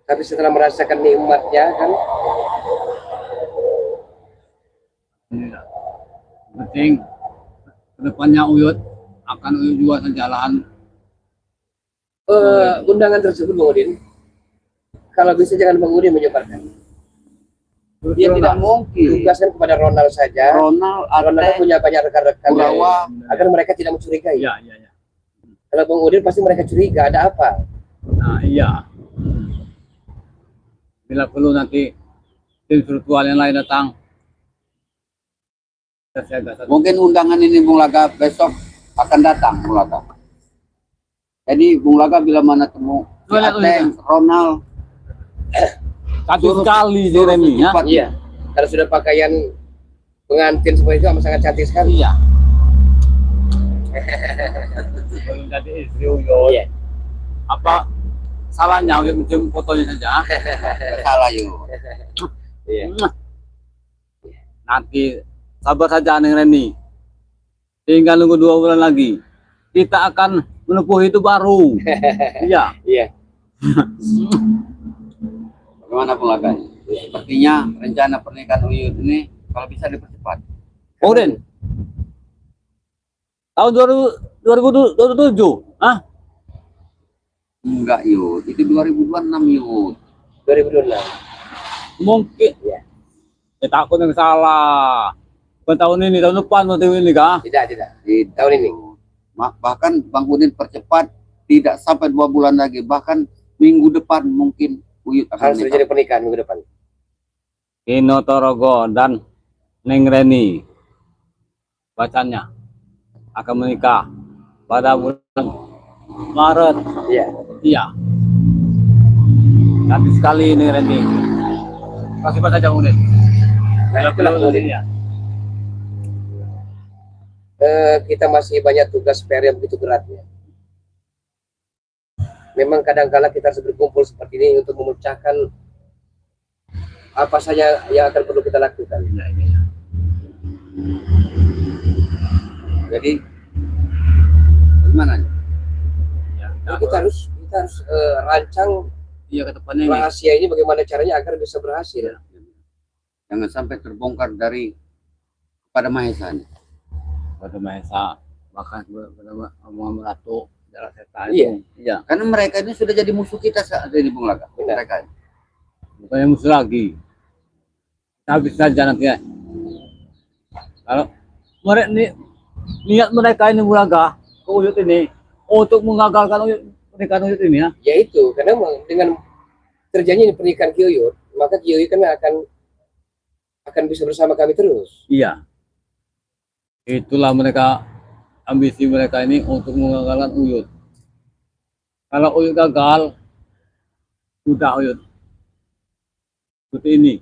Tapi setelah merasakan nikmatnya kan, Iya. Penting kedepannya Uyut akan Uyut juga sejalan. undangan tersebut Bang Udin, kalau bisa jangan Bang Udin menyebarkan. Dia tidak mungkin. tugaskan kepada Ronald saja. Ronald, Ronald Ate, punya banyak rekan-rekan Kurawa. agar mereka tidak mencurigai. Iya, iya, iya. Kalau Bang Udin pasti mereka curiga ada apa. Nah, iya. Bila perlu nanti tim virtual yang lain datang. Kita siaga satu. Mungkin undangan ini Bung Laga besok akan datang Bung Laga. Jadi Bung Laga bila mana temu si Boleh, Ateng, Ronald, Cantik sekali si Remy ya. cepat. Iya. Karena sudah pakaian pengantin semua itu amat sangat cantik sekali. Iya. Belum jadi istri Uyut. Iya. Apa salahnya Uyut mencium fotonya saja? Salah yuk. Iya. Nanti sabar saja Neng Reni. Tinggal nunggu 2 bulan lagi. Kita akan menempuh itu baru. Iya. Iya. Bagaimana Bung Laga? Sepertinya rencana pernikahan Uyut ini kalau bisa dipercepat. Udin. Tahun 2027. Hah? Enggak Yud, itu 2026 Yud. 2026. Mungkin. Iya. Ya takut yang salah. Bukan tahun ini, tahun depan mau tahun ini kah? Tidak. Tahun ini. Bahkan Bang Udin percepat tidak sampai 2 bulan lagi, bahkan minggu depan mungkin Uyut akan Harus terjadi pernikahan minggu depan. Kino Torogo dan Neng Reni bacanya akan menikah pada bulan Maret. Iya. Iya. Cantik sekali Neng Reni. Kasih saja Udin. Ya. Kita masih banyak tugas PR yang begitu beratnya. Memang kadang-kala kita harus berkumpul seperti ini untuk memecahkan apa saja yang akan perlu kita lakukan. Iya. Jadi gimana? Ya, Jadi kita harus rancang iya ke depannya ini. rahasia ini bagaimana caranya agar bisa berhasil. Jangan sampai terbongkar dari kepada Mahesa. Pada Mahesa bahkan pada Muhammad Ratu Jalan Setan. Iya. Iya. Karena mereka ini sudah jadi musuh kita saat ini Bung Laga. Benar. Mereka. Bukannya musuh lagi. Habis saja nanti ya. Kalau mereka niat mereka ini Bulaga ke Uyut ini untuk mengagalkan pernikahan Uyut ini ya. Yaitu karena dengan terjadinya pernikahan Kyuyut, maka Kyuyut kan akan bisa bersama kami terus. Iya. Itulah mereka, ambisi mereka ini untuk mengagalkan Uyut. Kalau Uyut gagal, sudah Uyut. Seperti ini.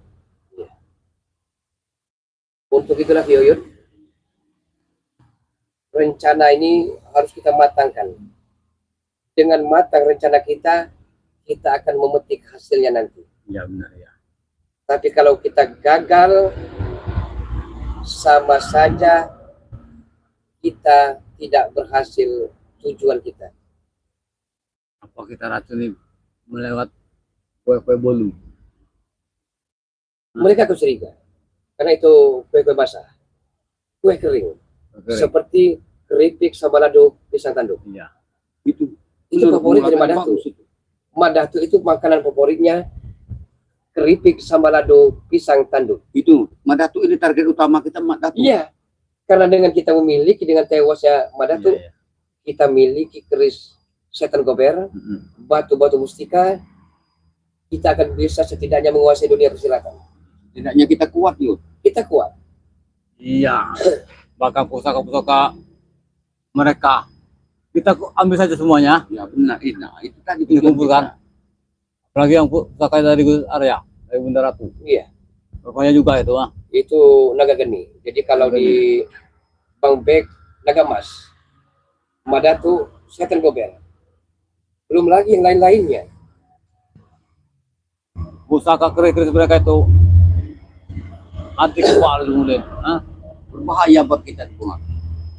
Untuk itulah Kyuyut, rencana ini harus kita matangkan. dengan matang rencana kita, kita akan memetik hasilnya nanti. Iya benar ya. Tapi kalau kita gagal, sama saja kita tidak berhasil tujuan kita. Apa kita racuni melewat kue-kue bolu? Mereka akan curiga karena itu kue-kue basah, kue kering, Oke. seperti keripik sama lado pisang tanduk. Iya. Itu Favorit dari Madatu. Madatu itu makanan favoritnya keripik sama lado pisang tanduk. Itu Madatu ini target utama kita Madatu. Iya, karena dengan kita memiliki, dengan tewasnya Madatu, Iya, iya. kita miliki keris setan gober, Mm-mm. batu-batu mustika, kita akan bisa setidaknya menguasai dunia persilatan. Tidaknya kita kuat yuk. Kita kuat. Iya. Bahkan pusaka-pusaka mereka kita ambil saja semuanya, Ya benar. Nah, itu tadi dikumpulkan. Apalagi yang pusaka dari Gus Arya, dari Bunda Ratu. Iya, Rupanya juga itu ah. itu naga geni. Jadi kalau Naga di Bang Bek, naga mas, Madatu, setan gober. Belum lagi yang lain-lainnya. Pusaka keris-keris mereka itu anti kual kemudian. Ah. berbahaya buat kita pulang.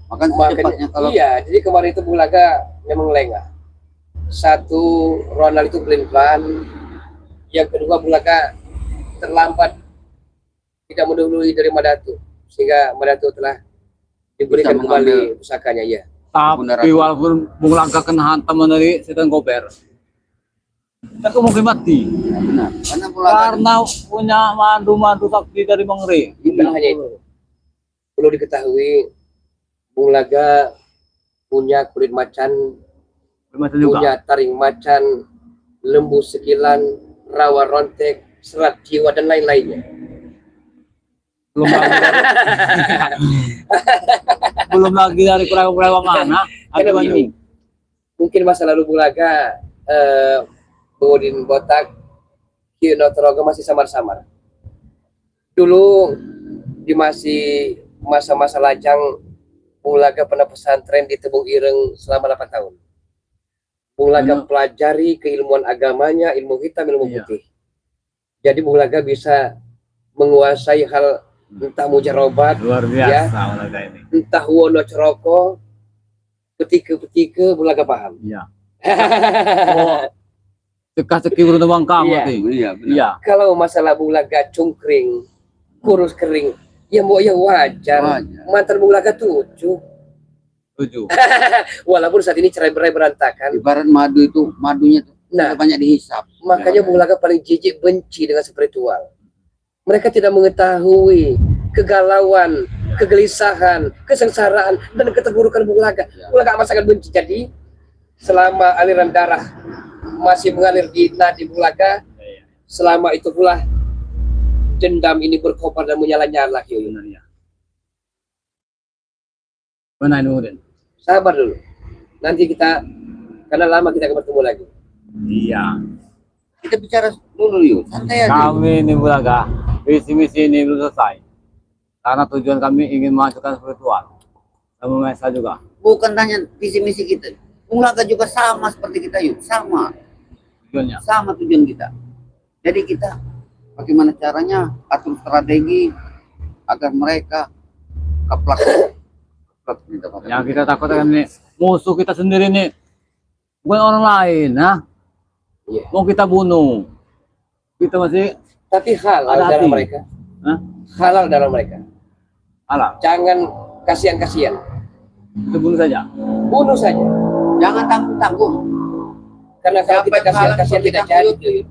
Makanya cepatnya kalau Iya, jadi kemarin itu Bulaga memang lengah. Satu, Ronald itu pelin-pelan. Yang kedua, Bulaga terlambat, tidak mendahului dari Madatu, sehingga Madatu telah diberikan Bisa kembali mengambil pusakanya. Ya, Tapi Bunda Ratu. walaupun Bung Langka kena hantam dari setan gober, kita mungkin mati. benar. Karena pulang Karena punya mandu-mandu sakti dari Mangre. bukan hanya itu. Perlu diketahui, Bung Laga punya kulit macan, Macam juga. punya taring macan, lembu sekilan, rawa rontek, serat jiwa, dan lain-lainnya. Belum lagi dari, belum lagi dari kurang-kurang mana. Karena Ada begini, mungkin masa lalu Bung Laga, Bodin Botak, Kino Torogo masih samar-samar. Dulu di masih masa-masa lajang, Bung Laga pernah pesantren di Tebung Ireng selama 8 tahun. Bung Laga pelajari keilmuan agamanya, ilmu hitam, ilmu Iya. putih. Jadi Bung Laga bisa menguasai hal entah mujarobat, luar Ya. biasa Olaga ini. entah wono ceroko, ketika Bung Laga paham. Iya. Oh, cekak-cekik beruntung kamu Iya. nih. Iya, benar. Iya. Kalau masalah Bung Laga cungkring, kurus kering, ya mau ya wajar. Wajar. Mantan Bung Laga 7. 7. Walaupun saat ini cerai-berai berantakan. Ibarat madu itu, madunya tuh Nah, banyak dihisap. makanya Bung Laga paling jijik benci dengan spiritual. Mereka tidak mengetahui kegalauan, kegelisahan, kesengsaraan, dan keterburukan Bung Laga. Bung Laga amat sangat benci. Jadi selama aliran darah masih mengalir di nadi Bung Laga, selama itu pula dendam ini berkobar dan menyala-nyala. Yuyun. Benar ya. Mana ini kemudian? Sabar dulu. Nanti kita, karena lama kita akan bertemu lagi. Iya. Kita bicara dulu yuk. Santai aja. Kami ini Bulaga, visi misi ini belum selesai. Karena tujuan kami ingin menghancurkan spiritual. Sama Mesa juga. Bukan tanya visi misi kita. Bung Laga juga sama seperti kita yuk. Sama. Tujuannya. Sama tujuan kita. Jadi kita bagaimana caranya atur strategi agar mereka keplak. Yang kita takutkan ini musuh kita sendiri nih. Bukan orang lain, nah. Iya. Mau kita bunuh. Kita masih Tapi halal Ada dalam hati. mereka. Hah? Halal dalam mereka. alah, Jangan kasihan-kasihan. kita bunuh saja. Bunuh saja. Jangan tanggung-tanggung. Karena kalau Siapa kita yang halal kasihan-kasihan seperti tidak kita, jadi. Yuyun.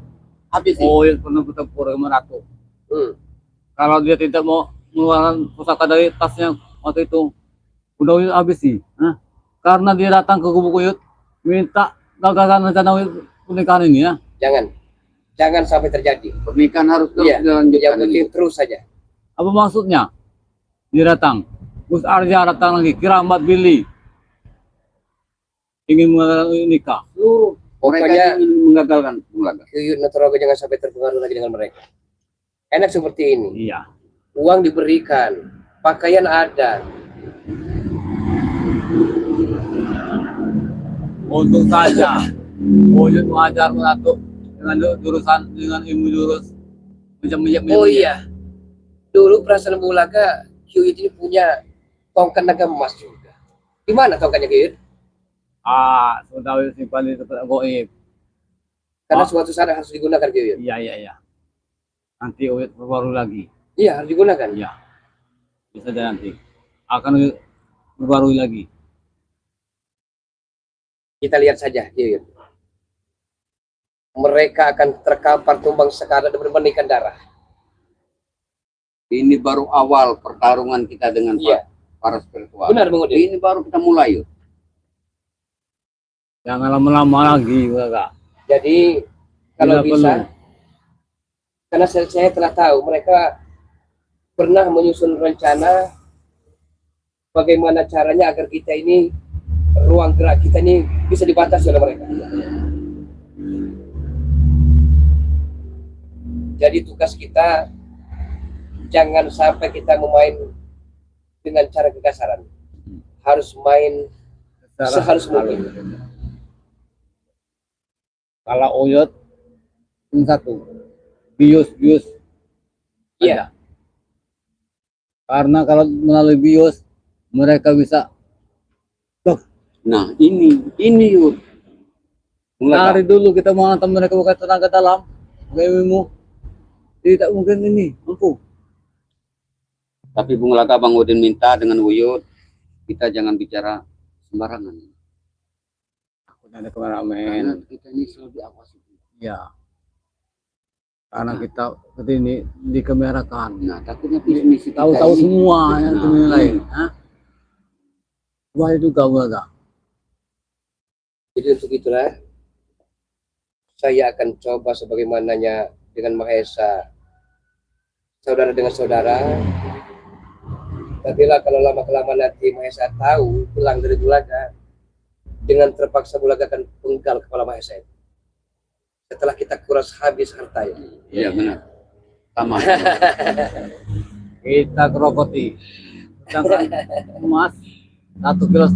Habis sih. Oh, yang pernah bertempur dengan Ratu. Kalau dia tidak mau mengeluarkan pusaka dari tasnya waktu itu, udah Uyut habis sih. Hah? Karena dia datang ke kubu Uyut, minta gagalkan rencana Uyut pernikahan ini ya. Jangan sampai terjadi. Pernikahan harus terus Iya. Yang dilanjutkan. penting terus saja. Apa maksudnya? Dia datang. Gus Arja datang lagi, Kiramat Billy. Ingin mengagalkan nikah. Seluruh mereka Pokoknya ingin mengagalkan Bung Laga. Yuyun Natorogo jangan sampai terpengaruh lagi dengan mereka. Enak seperti ini. Iya. Uang diberikan, pakaian ada. untung saja Uyut mengajar mengatur dengan jurusan dengan ilmu jurus macam-macam. Oh iya, dulu perasaan Bulaga Kyuyut ini punya tongkat naga emas juga. Di mana tongkatnya Kyuyut? Sudah simpan di tempat goib. Karena Ah. suatu saat harus digunakan Kyuyut. Iya. Nanti Uyut baru lagi. Iya, harus digunakan. Iya. Bisa saja nanti akan berbarui lagi. Kita lihat saja Kyuyut. Mereka akan terkapar tumbang sekarat dan bermenikan darah. Ini baru awal pertarungan kita dengan Iya. para spiritual. Benar, Bang Udin. Ini baru kita mulai yuk. Jangan lama-lama lagi, Kak. Jadi kalau Tidak bisa, perlu. karena saya telah tahu mereka pernah menyusun rencana bagaimana caranya agar kita ini ruang gerak kita ini bisa dibatasi oleh mereka. Jadi tugas kita jangan sampai kita memain dengan cara kegasaran. Harus main sehalus mungkin. Kalau Uyut yang satu, bius. Iya. Karena kalau melalui bius mereka bisa Nah ini yuk. cari dulu, kita mau hantam mereka bukan tenaga dalam, ilmu. Tidak mungkin ini mampu. Tapi Bung Laka, Bang Udin minta dengan Uyut kita jangan bicara sembarangan. Takut ada Karena kameramen. kita ini selalu diawasi. Ya. Karena kita seperti ini dikamerakan. Nah, takutnya misi kita Tahu-tahu ini- semua yang Nah, dinilai. ini. Hah? Wah itu gak. Jadi untuk itulah saya akan coba sebagaimananya dengan Mahesa, saudara dengan saudara. Tapi lah kalau lama-kelamaan nanti Mahesa tahu pulang dari Bulaga, dengan terpaksa Bulaga akan penggal kepala Mahesa itu. Setelah kita kuras habis hartanya. Iya benar. Sama. Kita kerokoti. Sedangkan emas 1,5 kilo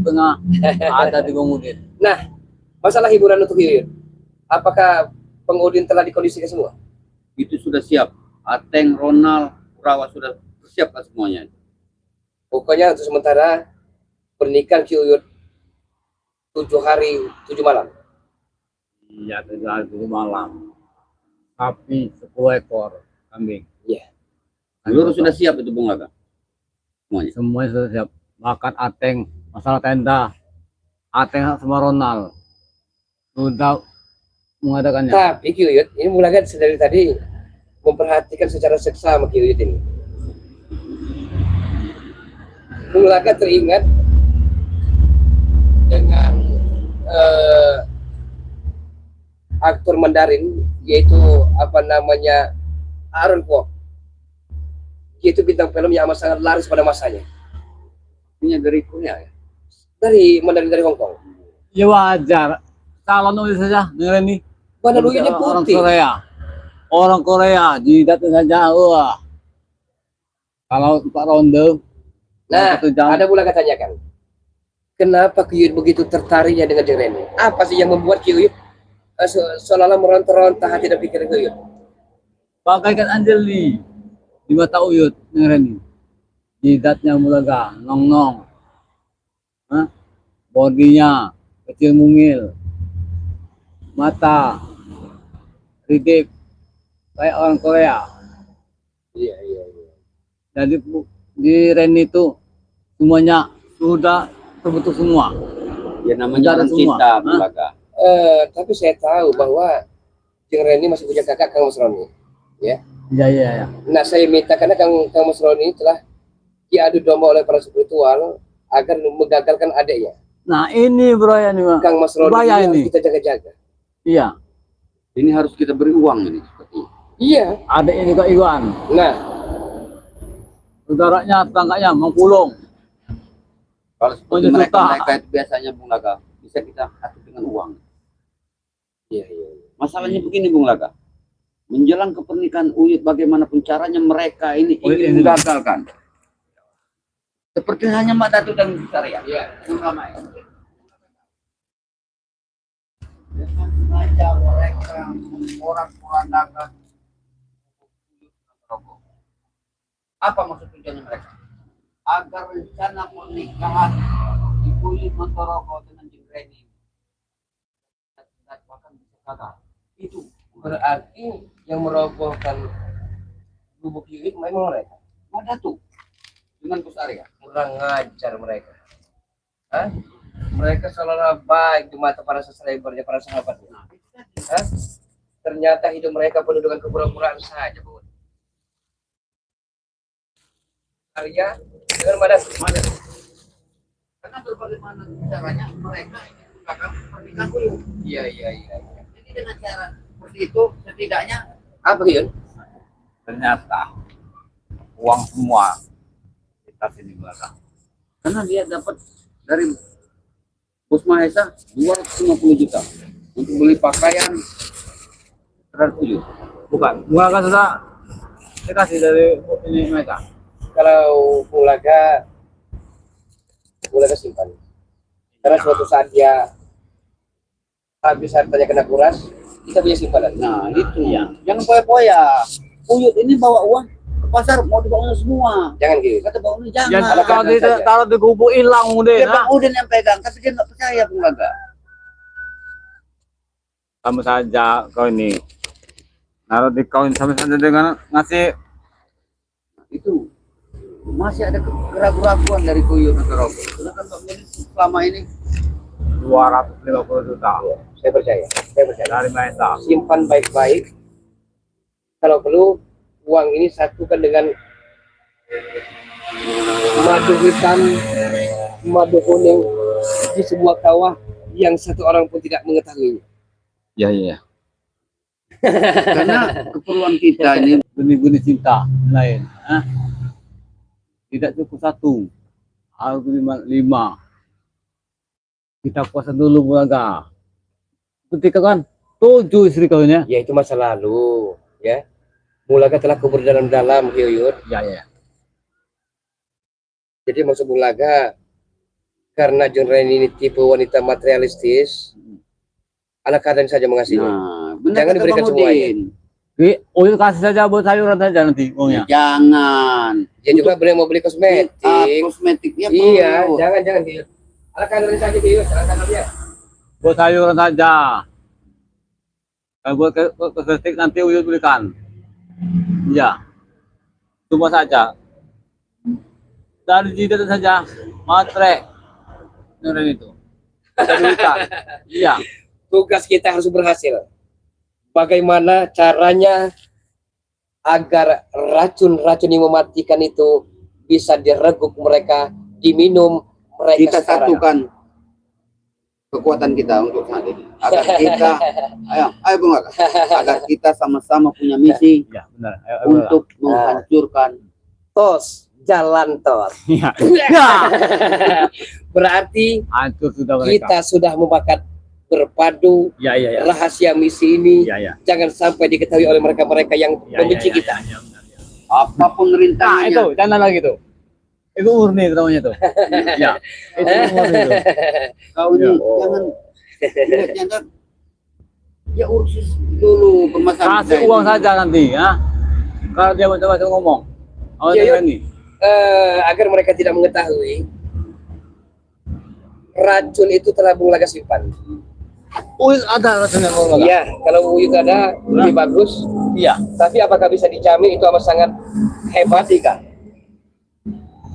ada di Bang Udin. Nah, masalah hiburan untuk Yuyun, apakah Bang Udin telah dikondisikan semua? Itu sudah siap. Ateng, Ronald, Kurawa sudah persiapkan semuanya. Pokoknya untuk sementara pernikahan Yuyun 7 hari 7 malam. Iya, 7 malam. Sapi 10 ekor kambing. Iya. Seluruh sudah siap itu Bung Laka. Semuanya. Semuanya sudah siap. Bahkan Ateng, masalah tenda. Ateng sama Ronald sudah mengadakannya. Tapi Yuyun ini mulai dari tadi memperhatikan secara seksama Yuyun ini. Mulai teringat dengan aktor Mandarin yaitu apa namanya Aaron Kwok. Dia itu bintang film yang amat sangat laris pada masanya. Ini dari Korea ya. Dari Mandarin dari Hong Kong. Ya wajar. Calon nulis saja dengan ini. Warna luinya Orang putih. Korea. Orang Korea jidatnya saja. Wah. Kalau 4 ronde. Nah, 1 jam. ada pula tanyakan. Kenapa Kyuyut begitu tertariknya dengan Jeng Reni? Apa sih yang membuat Kyuyut seolah-olah meronta-ronta hati dan pikiran Kyuyut? Bagaikan Anjeli di mata Uyut dengan ini. Jidatnya mulaga, nong-nong. Hah? Bodinya kecil mungil. Mata ridip kayak orang Korea. Iya. Jadi di Reni itu semuanya sudah terbentuk semua. Ya namanya Ada orang semua. cinta Bung Hah? Laka. Tapi saya tahu bahwa Jeng Reni masih punya kakak Kang Mas Roni. Ya. Iya. Nah, saya minta karena Kang Mas Roni telah diadu domba oleh para spiritual agar menggagalkan adiknya. Nah ini bro ya nih, Bang. Kang Mas Roni Bahaya ini harus ini. kita jaga-jaga. Iya. Ini harus kita beri uang ini seperti ini. Iya. Adiknya juga Iwan. Nah, Saudaranya tetangganya Mangpulung. Kalau seperti Oh, mereka, juta. mereka itu biasanya Bung Laka bisa kita atur dengan uang. iya. Masalahnya begini Bung Laka. Menjelang ke pernikahan Uyut bagaimanapun caranya mereka ini Uyut ingin ini. menggagalkan. Seperti hanya Mbak Datu dan Sarya. Iya. Yang ramai. dengan sengaja mereka memporak-porandakan rokok. Apa maksud tujuannya mereka? Agar rencana pernikahan di kulit Montoroko dengan Jengreni bahkan bisa gagal. Itu Berarti yang merobohkan gubuk Yuyut memang mereka. Madatu dengan Gus Arya. Kurang ngajar mereka. Hah? Mereka seolah-olah baik di mata para subscribernya, para sahabatnya. Hah? Ternyata hidup mereka penuh dengan kepura-puraan saja, Bu. Arya dengan Madatu. Karena bagaimana caranya mereka ini menggunakan pernikahan dulu. Iya. Jadi dengan cara seperti itu setidaknya Apa Yun? Ternyata uang semua kita sini belakang. karena dia dapat dari Bos Mahesa 250 juta untuk beli pakaian terhadap Uyut. Bukan kan sudah dikasih dari ini mereka. Kalau Bulaga simpan. Karena suatu saat dia habis hartanya kena kuras, kita punya simpanan. Nah itu Iya. jangan poya-poya. Uyut ini bawa uang ke pasar mau dibawa semua. Jangan gitu. Kata Bang Udin jangan. Jangan kalau Jangan saja. taruh di gubuk hilang udah. Dia Bang Udin yang pegang, tapi dia nggak percaya Bung Laga. Sama saja kau ini naruh di kain sama saja dengan ngasih Itu masih ada keraguan dari Uyut atau Rokok. Sedangkan Bang Udin selama ini 250 juta Saya percaya. dari Maesa. Simpan baik-baik. Kalau perlu uang ini satukan dengan madu hitam, madu kuning di sebuah kawah yang satu orang pun tidak mengetahui. Iya. karena keperluan kita ini Benih-benih cinta lain. Tidak cukup satu, harus 5. Kita puasa dulu Bulaga. Ketika kan 7 istri kawinnya. Ya itu masa lalu, ya. Bulaga telah kubur dalam-dalam, Yuyut. Ya. Jadi maksud Bulaga, karena John Rainy ini tipe wanita materialistis, ala kadang saja mengasihi. nah, benar Jangan kata diberikan Bang semuanya. Udin. Uyut kasih saja buat sayuran saja nanti uangnya. Jangan. Dia juga boleh mau beli kosmetik. Kosmetiknya Iya, perlu. jangan Yuyut. Ala kadang saja Yuyut, ala kadarnya. Buat sayuran saja. Kalau buat kosmetik nanti Uyut belikan. Iya. Cuma saja. Dari jidat saja. Matre. Nurin itu. Belikan. Iya. Tugas kita harus berhasil. Bagaimana caranya agar racun-racun yang mematikan itu bisa direguk mereka, diminum mereka Kita sekarang. satukan kekuatan kita untuk saat ini agar kita ayo Bung Laga, agar kita sama-sama punya misi Iya, benar. Ayo, untuk menghancurkan Tos, jalan tos. Iya. Ya. Berarti Hancur sudah mereka. kita sudah membakat berpadu Iya. rahasia misi ini. Iya. Jangan sampai diketahui oleh mereka-mereka yang membenci kita. Iya. apa Nah, pemerintahannya. itu jangan lagi tuh. Itu murni namanya tuh. Iya. Itu murni tuh. Kau ini Ya. jangan jangan ya urus dulu permasalahan Kasih kita uang ini. saja nanti, ya. Kalau dia macam-macam ngomong. Oh, Iya, ini. Agar mereka tidak mengetahui racun itu telah Bung Laga simpan. Ada rasanya ngomong. Iya, kalau Uyut ada lebih bagus. Iya. Tapi apakah bisa dijamin itu amat sangat hebat? Tiga.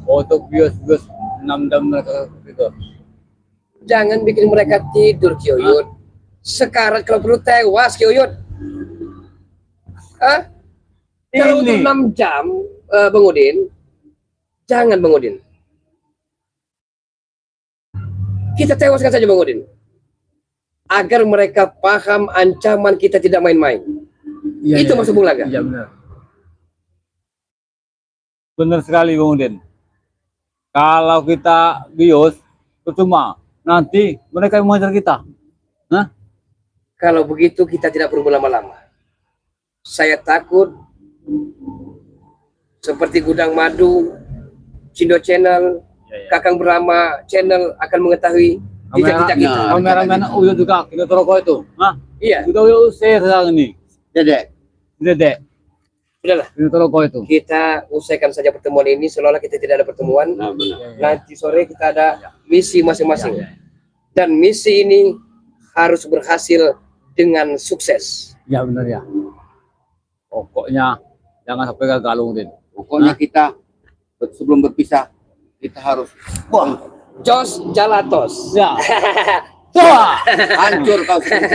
Untuk bios-bios 6 jam mereka gitu. Jangan bikin mereka tidur, Kiyuyut. Sekarang kalau perlu tewas, Kiyuyut. Hah? Kalau untuk Ini. 6 jam, Bang Udin, jangan Bang Udin. Kita tewaskan saja Bang Udin. Agar mereka paham ancaman kita tidak main-main. Iya, Itu maksud Bung Laga. Iya benar. Benar sekali Bung Udin. Kalau kita bios, percuma. Nanti mereka yang mengajar kita. Kalau begitu kita tidak perlu berlama-lama. Saya takut seperti Gudang Madu, Cindo Channel, Iya. Kakang Brahma Channel akan mengetahui jejak-jejak kita. Kameramen Uyut juga kita rokok itu. Hah? Iya, Sudah Uyut usir sekarang ini. Dedek, Dedek, sudahlah. kita rokok itu. Kita usaikan saja pertemuan ini seolah kita tidak ada pertemuan. nah benar. Nanti sore kita ada misi masing-masing. Dan misi ini harus berhasil dengan sukses. Ya benar ya. Pokoknya jangan sampai gagal Udin. Pokoknya kita sebelum berpisah kita harus Jos Jalatos. Ya. Wah. hancur kau semua.